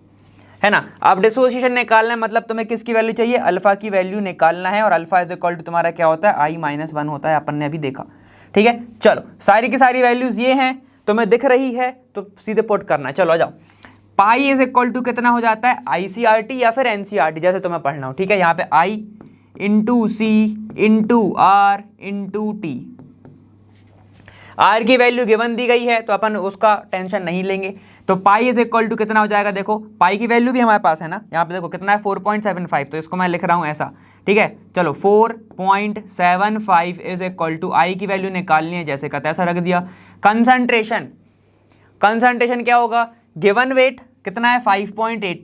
है ना। अब डिसोसिएशन निकालना है, मतलब तुम्हें किसकी वैल्यू चाहिए, अल्फा की वैल्यू निकालना है, और अल्फा इज इक्वल टू तुम्हारा क्या होता है, I माइनस 1 होता है, अपन ने अभी देखा, ठीक है। चलो सारी की सारी वैल्यूज ये हैं, तुम्हें दिख रही है तो सीधे पुट करना है, चलो आ जाओ। पाई इज इक्वल टू कितना हो जाता है, ICRT या फिर NCRT, जैसे तुम्हें पढ़ना हो, ठीक है। यहाँ पे I into C into R into T, R की वैल्यू गिवन दी गई है तो अपन उसका टेंशन नहीं लेंगे, तो पाई इज इक्वल टू कितना हो जाएगा, देखो पाई की वैल्यू भी हमारे पास है ना, यहाँ पे देखो कितना है 4.75, तो इसको मैं लिख रहा हूँ ऐसा, ठीक है। चलो 4.75 इज इक्वल टू I की वैल्यू निकालनी है, जैसे का तैसा रख दिया। कंसंट्रेशन क्या होगा, गिवन वेट कितना है 5.8,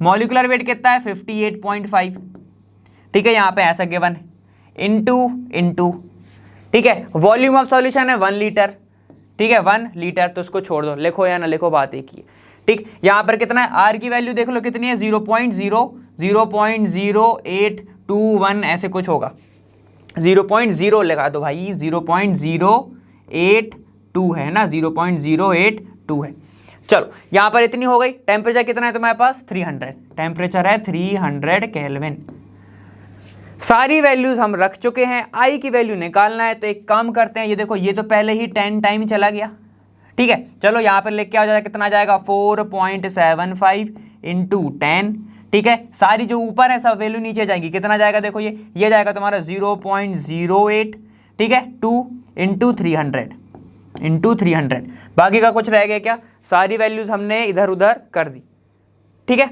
मॉलिक्यूलर वेट कितना है 58.5, ठीक है, यहाँ पे ऐसा गिवन है, इंटू, ठीक है। वॉल्यूम ऑफ सॉल्यूशन है 1 लीटर, ठीक है, 1 लीटर, तो उसको छोड़ दो, लिखो या ना लिखो बात एक ही है, ठीक। यहाँ पर कितना है, R की वैल्यू देख लो कितनी है, 0.0821 ऐसे कुछ होगा, 0.0 लगा दो भाई, 0.082 है ना, 0.082 है। चलो यहाँ पर इतनी हो गई। टेम्परेचर कितना है तुम्हारे पास, 300, टेम्परेचर है 300 केल्विन। सारी वैल्यूज हम रख चुके हैं, I की वैल्यू निकालना है, तो एक काम करते हैं, ये देखो ये तो पहले ही 10 टाइम चला गया, ठीक है। चलो यहाँ पर लेके आ जाएगा, कितना आ जाएगा 4.75 इंटू 10, ठीक है। सारी जो ऊपर है सब वैल्यू नीचे जाएगी, कितना जाएगा देखो ये जाएगा तुम्हारा 0.08, ठीक है, 2 इंटू 300, बाकी का कुछ रह गया क्या, सारी वैल्यूज हमने इधर उधर कर दी, ठीक है,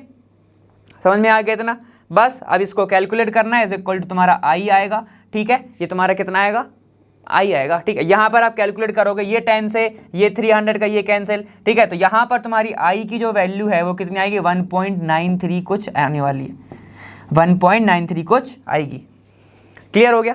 समझ में आ गया इतना। बस अब इसको कैलकुलेट करना है, इज इक्वल टू तुम्हारा I आएगा, ठीक है, ये तुम्हारा कितना आएगा, I आएगा, ठीक है। यहाँ पर आप कैलकुलेट करोगे, ये 10 से ये 300 का ये कैंसिल, ठीक है, तो यहाँ पर तुम्हारी I की जो वैल्यू है वो कितनी आएगी, 1.93 कुछ आने वाली है, 1.93 कुछ आएगी, क्लियर हो गया,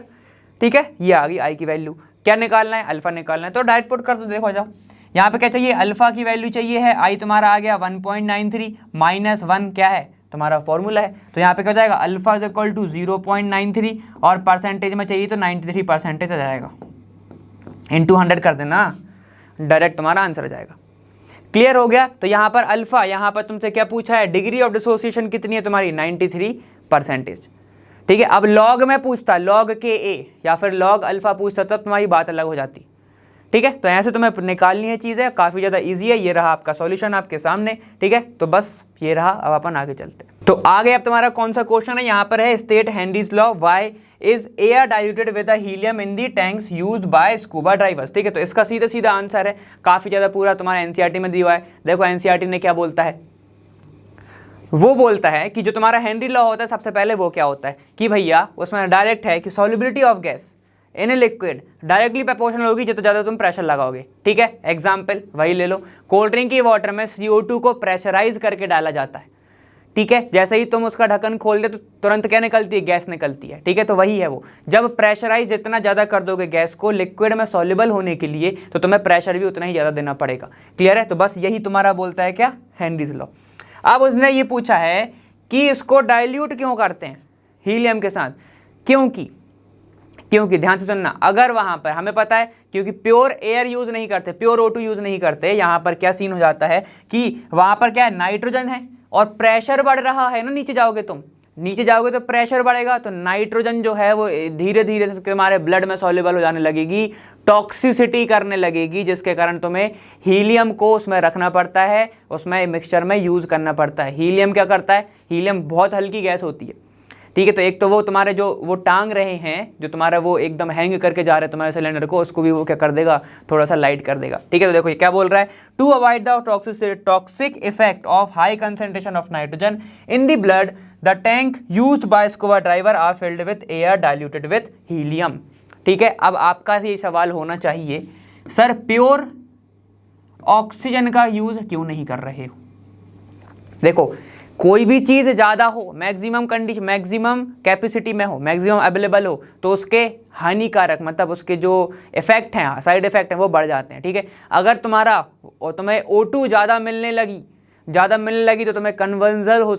ठीक है। ये आ गई I की वैल्यू, क्या निकालना है, अल्फा निकालना है, तो डायरेक्ट पुट कर दो, देखो जाओ, यहाँ पे क्या चाहिए, अल्फा की वैल्यू चाहिए है, I तुम्हारा आ गया 1.93 माइनस 1 क्या है तुम्हारा फॉर्मूला है, तो यहाँ पे क्या हो जाएगा, अल्फा इज इक्वल टू 0.93, और परसेंटेज में चाहिए तो 93% आ जाएगा, इंटू 100 कर देना, डायरेक्ट तुम्हारा आंसर आ जाएगा। क्लियर हो गया। तो यहाँ पर अल्फा, यहाँ पर तुमसे क्या पूछा है, डिग्री ऑफ डिसोसिएशन कितनी है तुम्हारी, 93%, ठीक है। अब लॉग में पूछता, लॉग के ए या फिर लॉग अल्फा पूछता, तब तुम्हारी बात अलग हो जाती, ठीक है। तो ऐसे तुम्हें निकालनी है चीज़ें, काफ़ी ज़्यादा इजी है। ये रहा आपका सॉल्यूशन आपके सामने, ठीक है, तो बस ये रहा। अब अपन आगे चलते हैं। तो आगे अब तुम्हारा कौन सा क्वेश्चन है, यहाँ पर है state Henry's law, why is air diluted with helium in the tanks used by scuba divers, ठीक है। तो इसका सीधा सीधा आंसर है, काफ़ी ज़्यादा पूरा तुम्हारा NCERT में दिया हुआ है। देखो NCERT ने क्या बोलता है, वो बोलता है कि जो तुम्हारा हेनरी लॉ होता है, सबसे पहले वो क्या होता है कि भैया उसमें डायरेक्ट है कि solubility of gas in liquid directly proportional होगी जितना ज़्यादा तुम प्रेशर लगाओगे। ठीक है, एग्जाम्पल वही ले लो, कोल्ड ड्रिंक की वाटर में CO2 को प्रेशराइज करके डाला जाता है। ठीक है, जैसे ही तुम उसका ढक्कन खोल दे तो तुरंत क्या निकलती है, गैस निकलती है। ठीक है, तो वही है वो, जब प्रेशराइज जितना ज़्यादा कर दोगे गैस को लिक्विड में सॉल्युबल होने के लिए तो तुम्हें प्रेशर भी उतना ही ज़्यादा देना पड़ेगा। क्लियर है, तो बस यही तुम्हारा बोलता है क्या, हेनरीज लॉ। अब उसने ये पूछा है कि इसको डाइल्यूट क्यों करते हैं हीलियम के साथ, क्योंकि ध्यान से सुनना, अगर वहां पर हमें पता है क्योंकि प्योर एयर यूज नहीं करते, प्योर O2 यूज नहीं करते, यहां पर क्या सीन हो जाता है कि वहां पर क्या है, नाइट्रोजन है और प्रेशर बढ़ रहा है ना, नीचे जाओगे तुम, नीचे जाओगे तो प्रेशर बढ़ेगा, तो नाइट्रोजन जो है वो धीरे धीरे से तुम्हारे ब्लड में सॉल्युबल हो जाने लगेगी, टॉक्सिसिटी करने लगेगी, जिसके कारण तुम्हें हीलियम को उसमें रखना पड़ता है, उसमें मिक्सचर में यूज करना पड़ता है। हीलियम क्या करता है, हीलियम बहुत हल्की गैस होती है। ठीक है, तो एक तो वो तुम्हारे जो वो टांग रहे हैं, जो तुम्हारा वो एकदम हैंग करके जा रहे हैं तुम्हारे सिलेंडर को, उसको भी वो क्या कर देगा, थोड़ा सा लाइट कर देगा। ठीक है, तो देखो ये क्या बोल रहा है, to avoid the toxic effect of high concentration of nitrogen in the blood the tank used by scuba driver are filled with air diluted with helium. ठीक है, अब आपका ये सवाल होना चाहिए, सर प्योर ऑक्सीजन का यूज क्यों नहीं कर रहे हो। देखो, कोई भी चीज़ ज़्यादा हो, मैक्सिमम कंडीशन, मैक्सिमम कैपेसिटी में हो, मैक्सिमम अवेलेबल हो, तो उसके हानिकारक मतलब उसके जो इफेक्ट हैं, साइड इफेक्ट हैं, वो बढ़ जाते हैं। ठीक है, अगर तुम्हें O2 ज़्यादा मिलने लगी तो तुम्हें कन्वर्जन हो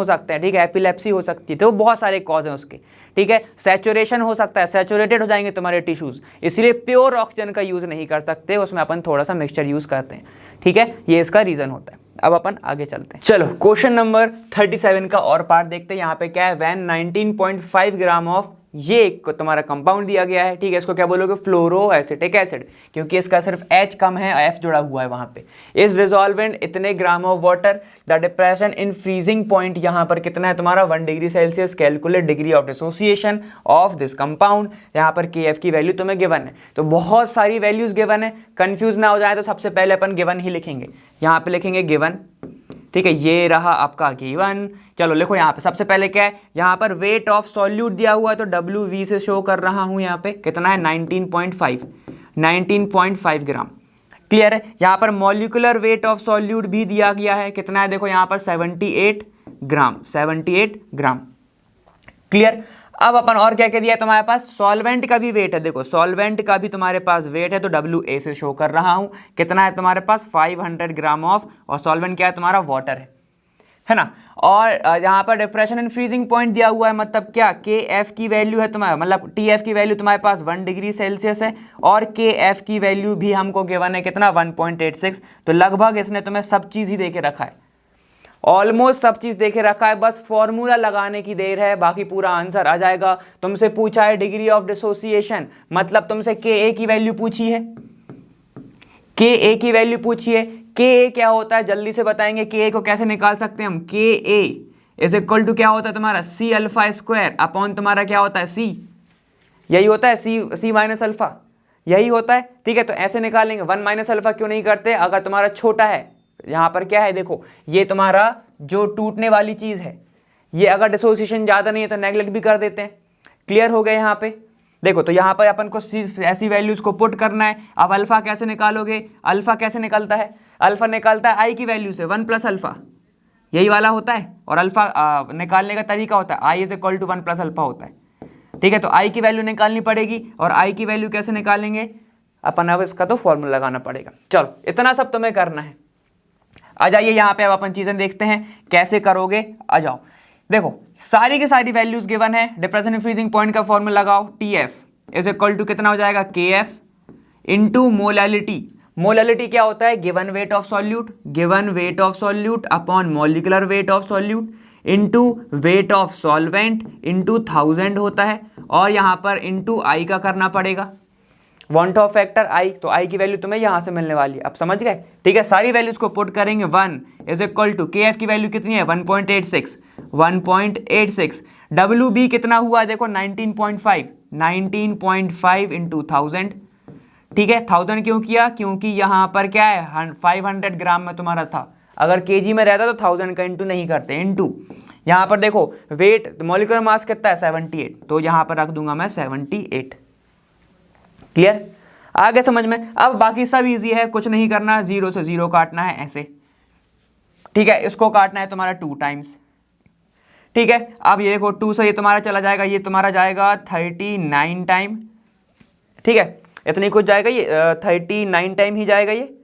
सकते हैं। ठीक है, एपिलेप्सी हो सकती है, तो बहुत सारे कॉज हैं उसके। ठीक है, सैचुरेशन हो सकता है, सैचुरेटेड हो जाएंगे तुम्हारे टिश्यूज, इसलिए प्योर ऑक्सीजन का यूज़ नहीं कर सकते, उसमें अपन थोड़ा सा मिक्सचर यूज़ करते हैं। ठीक है, ये इसका रीज़न होता है। अब अपन आगे चलते हैं, चलो क्वेश्चन नंबर 37 का और पार्ट देखते हैं। यहाँ पे क्या है, वैन 19.5 ग्राम ऑफ ये एक तुम्हारा कंपाउंड दिया गया है। ठीक है, इसको क्या बोलोगे, फ्लोरोएसिटिक एसिड, क्योंकि इसका सिर्फ H कम है, F जुड़ा हुआ है वहां पे। इस रिजॉल्वेंट इतने gram of water, the depression in freezing point यहाँ पर कितना है तुम्हारा 1 degree Celsius, calculate degree of dissociation of this compound. यहाँ पर KF की वैल्यू तुम्हें गिवन है, तो बहुत सारी वैल्यूज गिवन है, कंफ्यूज ना हो जाए तो सबसे पहले अपन गिवन ही लिखेंगे। यहाँ पे लिखेंगे गिवन। ठीक है, ये रहा आपका गिवन। चलो लिखो, यहाँ पे सबसे पहले क्या है, यहाँ पर वेट ऑफ सॉल्यूट दिया हुआ है, तो WV से शो कर रहा हूँ यहाँ पे कितना है, 19.5 ग्राम। क्लियर है, यहाँ पर मॉलिक्यूलर वेट ऑफ सॉल्यूट भी दिया गया है, कितना है देखो यहाँ पर 78 ग्राम। क्लियर, अब अपन और क्या क्या दिया है तुम्हारे पास, सॉल्वेंट का भी वेट है, देखो सॉल्वेंट का भी तुम्हारे पास वेट है, तो WA से शो कर रहा हूं, कितना है तुम्हारे पास 500 ग्राम ऑफ, और सॉल्वेंट क्या है तुम्हारा, वाटर है ना। और यहाँ पर डिप्रेशन एंड फ्रीजिंग पॉइंट दिया हुआ है, मतलब क्या, KF की वैल्यू है तुम्हारा, मतलब TF की वैल्यू तुम्हारे पास 1 डिग्री सेल्सियस है, और KF की वैल्यू भी हमको गिवन है कितना, 1.86। तो लगभग इसने तुम्हें सब चीज़ ही देके रखा है, ऑलमोस्ट सब चीज देखे रखा है, बस फॉर्मूला लगाने की देर है, बाकी पूरा आंसर आ जाएगा। तुमसे पूछा है डिग्री ऑफ डिसोसिएशन, मतलब तुमसे KA की वैल्यू पूछी है, KA की वैल्यू पूछी है। KA क्या होता है जल्दी से बताएंगे, KA को कैसे निकाल सकते हैं हम, KA इज इक्वल टू क्या होता है तुम्हारा, C अल्फा स्क्वायर अपॉन तुम्हारा क्या होता है, C, यही होता है, C माइनस अल्फा, यही होता है। ठीक है, तो ऐसे निकालेंगे, 1 माइनस अल्फा क्यों नहीं करते, अगर तुम्हारा छोटा है, यहाँ पर क्या है देखो, ये तुम्हारा जो टूटने वाली चीज है, ये अगर डिसोसिएशन ज्यादा नहीं है तो नेगलेक्ट भी कर देते हैं। क्लियर हो गए यहाँ पे, देखो तो यहाँ पर अपन को ऐसी वैल्यूज को पुट करना है। अब अल्फा कैसे निकालोगे, अल्फा कैसे निकलता है, अल्फा निकलता है आई की वैल्यू से, 1 प्लस अल्फा, यही वाला होता है, और अल्फा निकालने का तरीका होता है I is equal to 1 plus alpha होता है। ठीक है, तो आई की वैल्यू निकालनी पड़ेगी, और आई की वैल्यू कैसे निकालेंगे अपन, अब इसका तो फॉर्मूला लगाना पड़ेगा। चलो इतना सब तुम्हें करना है, आ जाइए यहाँ पे अब अपन चीजें देखते हैं कैसे करोगे, आ जाओ। देखो सारी की सारी वैल्यूज गिवन है, डिप्रेशन एंड फ्रीजिंग पॉइंट का फॉर्मूला लगाओ, TF इज इक्वल टू कितना हो जाएगा, KF इंटू मोलैलिटी। मोलैलिटी क्या होता है, given weight of solute upon molecular weight of solute into weight of solvent into 1000 होता है, और यहाँ पर इंटू आई का करना पड़ेगा, वन ऑफ फैक्टर आई, तो आई की वैल्यू तुम्हें यहां से मिलने वाली है, अब समझ गए। ठीक है, सारी वैल्यूज को पुट करेंगे, 1 इज इक्वल टू KF की वैल्यू कितनी है, 1.86, WB कितना हुआ देखो 19.5 इंटू 1000। ठीक है, 1000 क्यों किया, क्योंकि यहां पर क्या है 500 ग्राम में तुम्हारा था, अगर केजी में रहता तो 1000 का इंटू नहीं करते, इंटू यहाँ पर देखो वेट मॉलिक्यूलर मास कितना है 78, तो यहाँ पर रख दूंगा मैं 78। क्लियर, आगे समझ में। अब बाकी सब इजी है, कुछ नहीं करना, 0 से 0 काटना है ऐसे, ठीक है। इसको काटना है तुम्हारा 2 टाइम्स, ठीक है। अब ये देखो 2 से ये तुम्हारा चला जाएगा, ये तुम्हारा जाएगा 39 टाइम, ठीक है। इतनी कुछ जाएगा ये 39 टाइम ही जाएगा ये,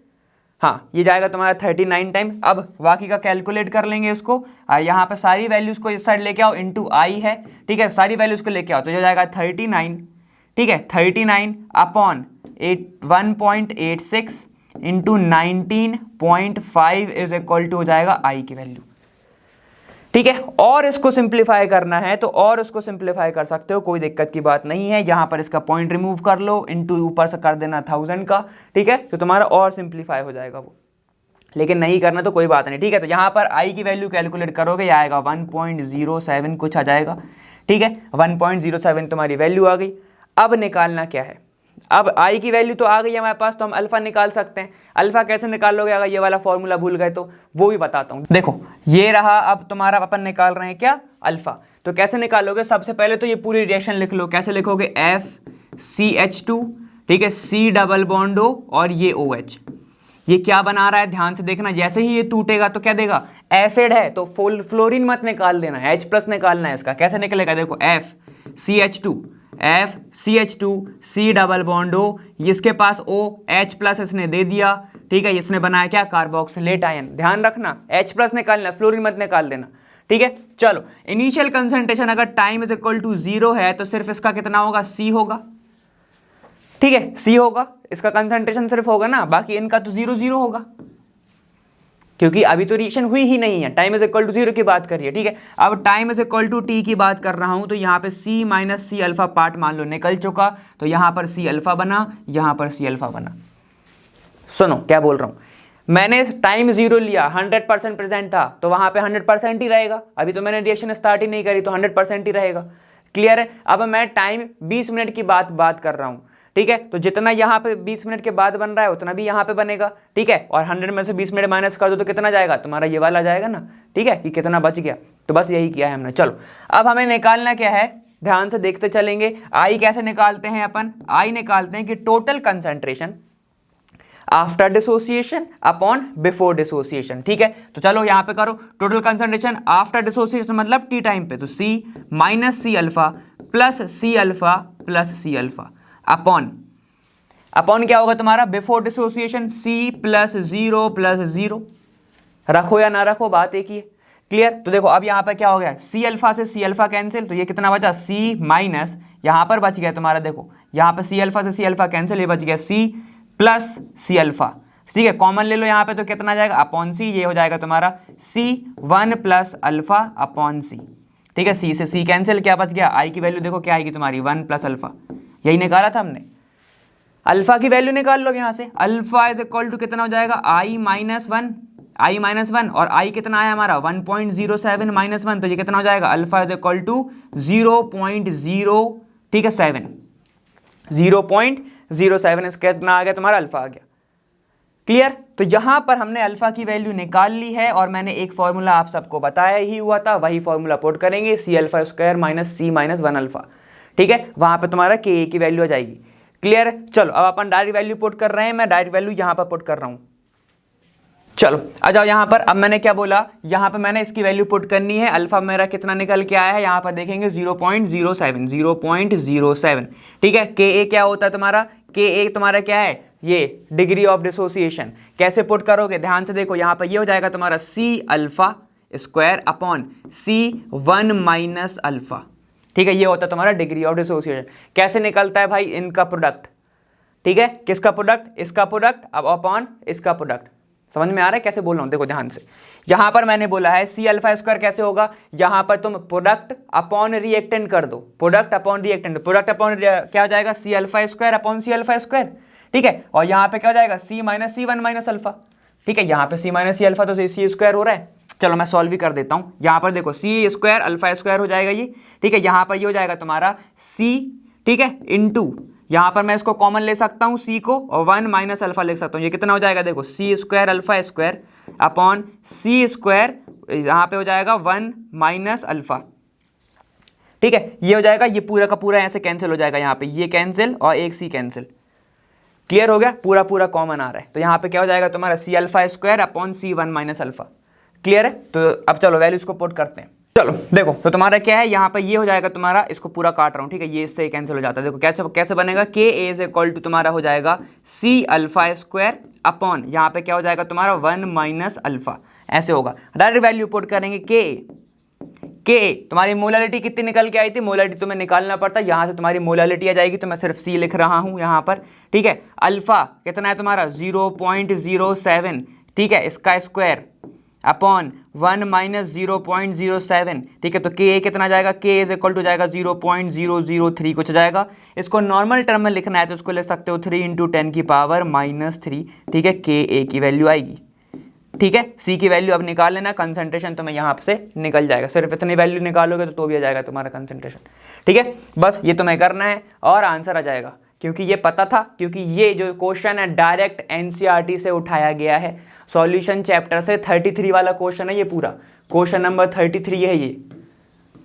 हाँ ये जाएगा तुम्हारा 39 टाइम। अब बाकी का कैलकुलेट कर लेंगे इसको, यहाँ पे सारी वैल्यूज को इस साइड लेके आओ, इनटू आई है, ठीक है। सारी वैल्यूज को लेके आओ तो ये जाएगा 39, ठीक है। 39 upon 1.86 into 19.5 is equal to हो जाएगा आई की वैल्यू, ठीक है। और इसको सिंप्लीफाई करना है तो और इसको सिंप्लीफाई कर सकते हो, कोई दिक्कत की बात नहीं है। यहाँ पर इसका पॉइंट रिमूव कर लो, इनटू ऊपर से कर देना 1000 का, ठीक है। तो तुम्हारा और सिंप्लीफाई हो जाएगा वो, लेकिन नहीं करना तो कोई बात नहीं, ठीक है। तो यहाँ पर आई की वैल्यू कैलकुलेट करोगे, ये आएगा 1.07 कुछ आ जाएगा, ठीक है। 1.07 तुम्हारी वैल्यू आ गई। अब निकालना क्या है, अब आई की वैल्यू तो आ गई है हमारे पास, तो हम अल्फा निकाल सकते हैं। अल्फा कैसे निकालोगे, अगर ये वाला फॉर्मूला भूल गए तो वो भी बताता हूँ। देखो ये रहा, अब तुम्हारा अपन निकाल रहे हैं क्या, अल्फा। तो कैसे निकालोगे, सबसे पहले तो ये पूरी रिएक्शन लिख लो। कैसे लिखोगे, FCH2, ठीक है, C डबल बॉन्ड O और ये OH। ये क्या बना रहा है, ध्यान से देखना, जैसे ही ये टूटेगा तो क्या देगा, एसिड है, तो फ्लोरीन मत निकाल देना, H+ निकालना है इसका। कैसे निकलेगा, देखो FCH2 C double bond O, इसके पास OH+ इसने दे दिया, ठीक है। इसने बनाया क्या, कार्बोक्सिलेट आयन। ध्यान रखना H+ निकालना, फ्लोरीन मत निकाल देना, ठीक है। चलो इनिशियल कंसंट्रेशन अगर टाइम इज इक्वल टू 0 है तो सिर्फ इसका कितना होगा, C होगा, ठीक है। C होगा, इसका कंसंट्रेशन सिर्फ होगा ना, बाकी इनका तो 0 होगा, क्योंकि अभी तो रिएक्शन हुई ही नहीं है। टाइम इज इक्वल टू 0 की बात करिए, ठीक है। अब time is equal to T की बात कर रहा हूं, तो यहाँ पे C minus C alpha part मान लो निकल चुका, तो यहाँ पर C अल्फा बना, यहाँ पर C अल्फा बना। सुनो क्या बोल रहा हूं, मैंने टाइम 0 लिया, 100% प्रेजेंट था, तो वहां पे 100% ही रहेगा। अभी तो मैंने रिएक्शन स्टार्ट ही नहीं करी, तो 100% ही रहेगा। क्लियर है। अब मैं टाइम 20 मिनट की बात कर रहा हूं, ठीक है। तो जितना यहाँ पे 20 मिनट के बाद बन रहा है उतना भी यहाँ पे बनेगा, ठीक है। और 100 में से 20 मिनट माइनस कर दो तो कितना जाएगा, तुम्हारा ये वाला जाएगा ना, ठीक है, कि कितना बच गया। तो बस यही किया है हमने। चलो अब हमें निकालना क्या है, ध्यान से देखते चलेंगे। आई कैसे निकालते हैं अपन, आई निकालते हैं कि total concentration after dissociation upon before dissociation, ठीक है। तो चलो यहाँ पे करो, टोटल कंसंट्रेशन आफ्टर डिसोसिएशन मतलब टी टाइम पे, तो C minus C alpha plus C alpha plus C alpha upon क्या होगा तुम्हारा, बिफोर डिसोसिएशन C प्लस 0 रखो या ना रखो, बात एक ही है। क्लियर। तो देखो अब यहाँ पे क्या हो गया, C अल्फा से C अल्फा कैंसिल, तो ये कितना बचा, C माइनस, यहाँ पर बच गया तुम्हारा, देखो यहाँ पे C अल्फा से C अल्फा कैंसिल, ये बच गया C प्लस C अल्फा, ठीक है। कॉमन ले लो यहाँ पे, तो कितना जाएगा, अपॉन C, ये हो जाएगा तुम्हारा C1 plus alpha upon C, ठीक है। C से C कैंसिल, क्या बच गया, I की वैल्यू देखो क्या आएगी तुम्हारी, 1 प्लस अल्फा, यही निकाला था हमने। अल्फा की वैल्यू निकाल लो यहाँ से, अल्फा इज इक्वल टू कितना हो जाएगा, I माइनस वन, और I कितना आया हमारा 1.07 माइनस 1, तो ये कितना हो जाएगा, अल्फा इज इक्वल टू 0.0, ठीक है, 7, 0.07 इसका कितना आ गया तुम्हारा, अल्फा आ गया। क्लियर। तो यहां पर हमने अल्फा की वैल्यू निकाल ली है, और मैंने एक फॉर्मूला आप सबको बताया ही हुआ था, वही फॉर्मूला पुट करेंगे, C alpha square minus C minus 1 alpha, ठीक है। वहां पे तुम्हारा Ka की वैल्यू आ जाएगी। क्लियर है। चलो अब अपन डायरेक्ट वैल्यू पुट कर रहे हैं, मैं डायरेक्ट वैल्यू यहां पर पुट कर रहा हूं। चलो आ जाओ यहाँ पर। अब मैंने क्या बोला, यहाँ पे मैंने इसकी वैल्यू पुट करनी है। अल्फा मेरा कितना निकल के आया है, यहाँ पर देखेंगे 0.07, ठीक है। Ka क्या होता है तुम्हारा, Ka तुम्हारा क्या है, ये डिग्री ऑफ डिसोसिएशन। कैसे पुट करोगे, ध्यान से देखो, यहाँ पर ये हो जाएगा तुम्हारा C alpha square upon C1 minus alpha, ठीक है। ये होता है तुम्हारा डिग्री ऑफ डिसोसिएशन। कैसे निकलता है भाई, इनका प्रोडक्ट, ठीक है। किसका प्रोडक्ट, इसका प्रोडक्ट, अब अपॉन इसका प्रोडक्ट। समझ में आ रहा है कैसे बोल रहा हूं, देखो ध्यान से। यहां पर मैंने बोला है C अल्फा स्क्वायर कैसे होगा, यहां पर तुम प्रोडक्ट अपॉन रिएक्टेंट कर दो, product upon reactant, product upon क्या हो जाएगा, C alpha square upon C alpha square, ठीक है। और यहाँ पे क्या हो जाएगा, C minus C1 minus alpha, ठीक है। यहाँ पे C माइनस C अल्फा तो C स्क्वायर हो रहा है। चलो मैं सॉल्व भी कर देता हूँ। यहाँ पर देखो C स्क्वायर अल्फा स्क्वायर हो जाएगा ये, ठीक है। यहाँ पर ये हो जाएगा तुम्हारा C, ठीक है, इंटू यहाँ पर मैं इसको कॉमन ले सकता हूँ C को, और 1 माइनस अल्फा लिख सकता हूँ। ये कितना हो जाएगा, देखो C square alpha square upon C square यहाँ पे हो जाएगा 1 माइनस अल्फा, ठीक है, ये हो जाएगा, ये पूरा का पूरा ऐसे कैंसिल हो जाएगा, यहाँ पे ये कैंसिल और एक सी कैंसिल, क्लियर हो गया, पूरा पूरा कॉमन आ रहा है, तो यहाँ पे क्या हो जाएगा तुम्हारा सी अल्फा स्क्वायर अपॉन सी 1 माइनस अल्फा, क्लियर है। तो अब चलो वैल्यूज को पुट करते हैं, चलो देखो, तो तुम्हारा क्या है, यहाँ पे ये हो जाएगा तुम्हारा, इसको पूरा काट रहा हूँ, ठीक है, ये इससे कैंसिल हो जाता है, देखो कैसे कैसे बनेगा, के ए इज इक्वल टू तुम्हारा हो जाएगा सी अल्फा स्क्वायर अपॉन यहाँ पे क्या हो जाएगा तुम्हारा 1 माइनस अल्फा, ऐसे होगा, डायरेक्ट वैल्यू पुट करेंगे, के तुम्हारी मोलालिटी कितनी निकल के आई थी, मोलालिटी तुम्हें निकालना पड़ता है, यहाँ से तुम्हारी मोलालिटी आ जाएगी, तो मैं सिर्फ सी लिख रहा हूँ यहाँ पर, ठीक है। अल्फा कितना है तुम्हारा 0.07, ठीक है, इसका स्क्वायर अपॉन 1 माइनस 0.07, ठीक है, तो के कितना जाएगा, के इज इक्वल टू जाएगा 0.003 कुछ जाएगा, इसको नॉर्मल टर्म में लिखना है तो इसको लिख सकते हो 3 इंटू 10 की पावर -3, ठीक है, के ए की वैल्यू आएगी, ठीक है। सी की वैल्यू अब निकाल लेना, कंसंट्रेशन तुम्हें यहाँ से निकल जाएगा, सिर्फ इतनी वैल्यू निकालोगे तो भी आ जाएगा तुम्हारा कंसंट्रेशन, ठीक है, बस ये तुम्हें करना है और आंसर आ जाएगा, क्योंकि ये पता था, क्योंकि ये जो क्वेश्चन है डायरेक्ट एनसीईआरटी से उठाया गया है, सॉल्यूशन चैप्टर से 33 वाला क्वेश्चन है ये पूरा, क्वेश्चन नंबर 33 है ये,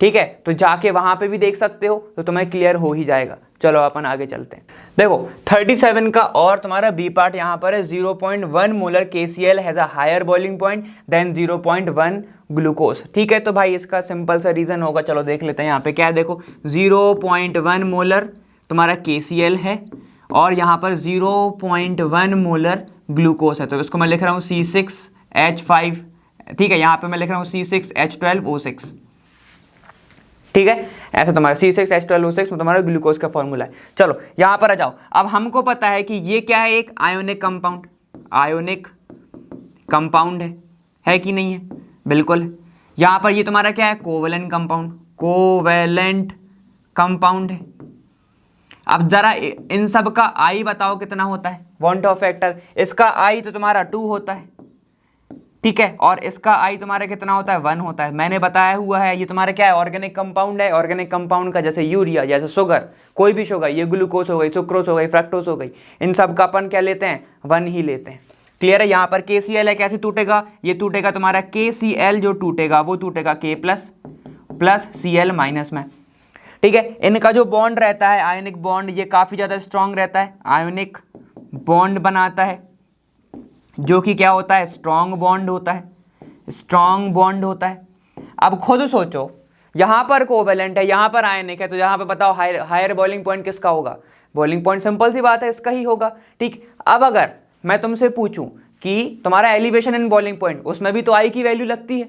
ठीक है, तो जाके वहां पे भी देख सकते हो, तो तुम्हें क्लियर हो ही जाएगा। चलो अपन आगे चलते हैं, देखो 37 का और तुम्हारा बी पार्ट यहाँ पर है 0.1 molar KCl has a higher boiling point than 0.1 glucose, ठीक है, तो भाई इसका सिंपल सा रीजन होगा, चलो देख लेते हैं, यहाँ पे क्या है, देखो 0.1 मोलर तुम्हारा KCl है और यहाँ पर 0.1 मोलर ग्लूकोज है, तो इसको मैं लिख रहा हूँ C6H5, ठीक है, यहाँ पे मैं लिख रहा हूँ C6H12O6, ठीक है, ऐसा तुम्हारा C6H12O6 में तुम्हारा ग्लूकोज का फॉर्मूला है। चलो यहाँ पर आ जाओ, अब हमको पता है कि ये क्या है, एक आयोनिक कंपाउंड, आयोनिक कंपाउंड है कि नहीं है, बिल्कुल। यहाँ पर ये तुम्हारा क्या है, कोवेलेंट कंपाउंड, कोवेलेंट कंपाउंड है। अब जरा इन सब का आई बताओ कितना होता है, बॉन्ड ऑफ फैक्टर, इसका आई तो तुम्हारा 2 होता है, ठीक है, और इसका आई तुम्हारा कितना होता है, 1 होता है, मैंने बताया हुआ है, ये तुम्हारा क्या है, ऑर्गेनिक कंपाउंड है, ऑर्गेनिक कंपाउंड का जैसे यूरिया, जैसे शुगर, कोई भी शुगर, ये ग्लूकोज हो गई, सुक्रोज हो गई, फ्रक्टोज हो गई, इन सब का अपन क्या लेते हैं, 1 ही लेते हैं, क्लियर है। यहाँ पर KCl है, कैसे टूटेगा, ये टूटेगा तुम्हारा KCl, जो टूटेगा वो टूटेगा K प्लस Cl माइनस में, ठीक है। इनका जो बॉन्ड रहता है, आयोनिक बॉन्ड, ये काफ़ी ज़्यादा स्ट्रांग रहता है, आयोनिक बॉन्ड बनाता है, जो कि क्या होता है, स्ट्रांग बॉन्ड होता है, स्ट्रांग बॉन्ड होता है। अब खुद सोचो, यहाँ पर कोवेलेंट है, यहाँ पर आयनिक है, तो यहाँ पे बताओ हायर बॉइलिंग पॉइंट किसका होगा, बॉइलिंग पॉइंट सिंपल सी बात है इसका ही होगा, ठीक। अब अगर मैं तुमसे पूछूं कि तुम्हारा एलिवेशन इन बॉइलिंग पॉइंट, उसमें भी तो आई की वैल्यू लगती है,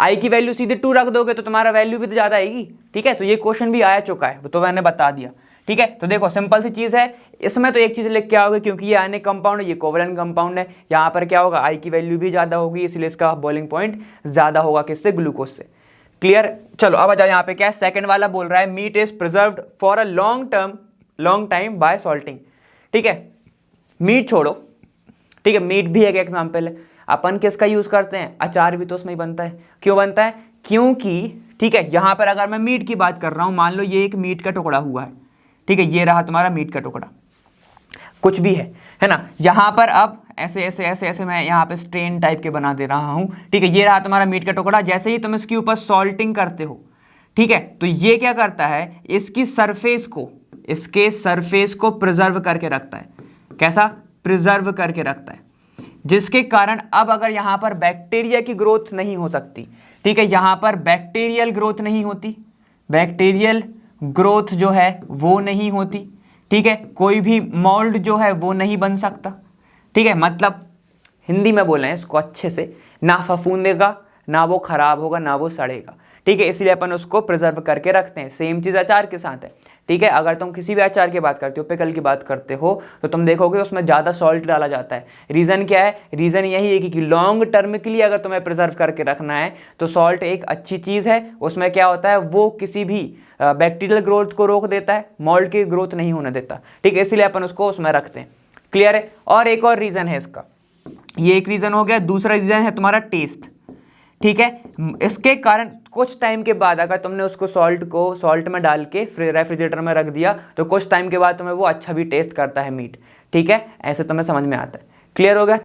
आई की वैल्यू सीधे 2 रख दोगे तो तुम्हारा वैल्यू भी तो ज़्यादा आएगी, ठीक है, तो ये क्वेश्चन भी आया चुका है, वो तो मैंने बता दिया, ठीक है। तो देखो सिंपल सी चीज़ है, इसमें तो एक चीज़ लिख के आओगे, क्योंकि ये आयनिक कंपाउंड है, ये कोवेलेंट कंपाउंड है, यहाँ पर क्या होगा, आई की वैल्यू भी ज़्यादा होगी, इसलिए इसका बॉइलिंग पॉइंट ज़्यादा होगा, किससे, ग्लूकोज से, क्लियर। चलो अब आ जाओ, यहाँ पे क्या है, सेकंड वाला बोल रहा है meat is preserved for a long time by salting, ठीक है, मीट छोड़ो, ठीक है, मीट भी एक एग्जाम्पल है, अपन किसका यूज़ करते हैं, अचार भी तो उसमें ही बनता है, क्यों बनता है, क्योंकि, ठीक है, यहाँ पर अगर मैं मीट की बात कर रहा हूँ, मान लो ये एक मीट का टुकड़ा हुआ है, ठीक है, ये रहा तुम्हारा मीट का टुकड़ा, कुछ भी है ना, यहाँ पर अब ऐसे ऐसे ऐसे ऐसे मैं यहाँ पे स्ट्रेन टाइप के बना दे रहा हूँ, ठीक है, ये रहा तुम्हारा मीट का टुकड़ा, जैसे ही तुम इसके ऊपर सॉल्टिंग करते हो, ठीक है, तो ये क्या करता है, इसकी सरफेस को, इसके सरफेस को प्रिजर्व करके रखता है, कैसा, प्रिजर्व करके रखता है, जिसके कारण अब अगर यहाँ पर बैक्टीरिया की ग्रोथ नहीं हो सकती, ठीक है, यहाँ पर बैक्टीरियल ग्रोथ नहीं होती, बैक्टीरियल ग्रोथ जो है वो नहीं होती, ठीक है, कोई भी मोल्ड जो है वो नहीं बन सकता, ठीक है, मतलब हिंदी में बोल रहे हैं इसको अच्छे से, ना फफूंदेगा, ना वो खराब होगा, ना वो सड़ेगा, ठीक है, इसलिए अपन उसको प्रिजर्व करके रखते हैं। सेम चीज़ अचार के साथ है, ठीक है, अगर तुम किसी भी अचार की बात करते हो, पिकल की बात करते हो, तो तुम देखोगे उसमें ज़्यादा सॉल्ट डाला जाता है, रीज़न क्या है, रीज़न यही है कि लॉन्ग टर्म के लिए अगर तुम्हें प्रिजर्व करके रखना है तो सॉल्ट एक अच्छी चीज़ है, उसमें क्या होता है, वो किसी भी बैक्टीरियल ग्रोथ को रोक देता है, मोल्ड की ग्रोथ नहीं होने देता, ठीक है, इसीलिए अपन उसको उसमें रखते हैं, क्लियर है। और एक और रीज़न है इसका, ये एक रीज़न हो गया, दूसरा रीज़न है तुम्हारा टेस्ट, ठीक है, इसके कारण कुछ टाइम के बाद अगर तुमने उसको सॉल्ट में डाल के रेफ्रिजरेटर में रख दिया तो कुछ टाइम के बाद तुम्हें वो अच्छा भी टेस्ट करता है मीट, ठीक है, ऐसे तुम्हें समझ में आता है, क्लियर हो गया।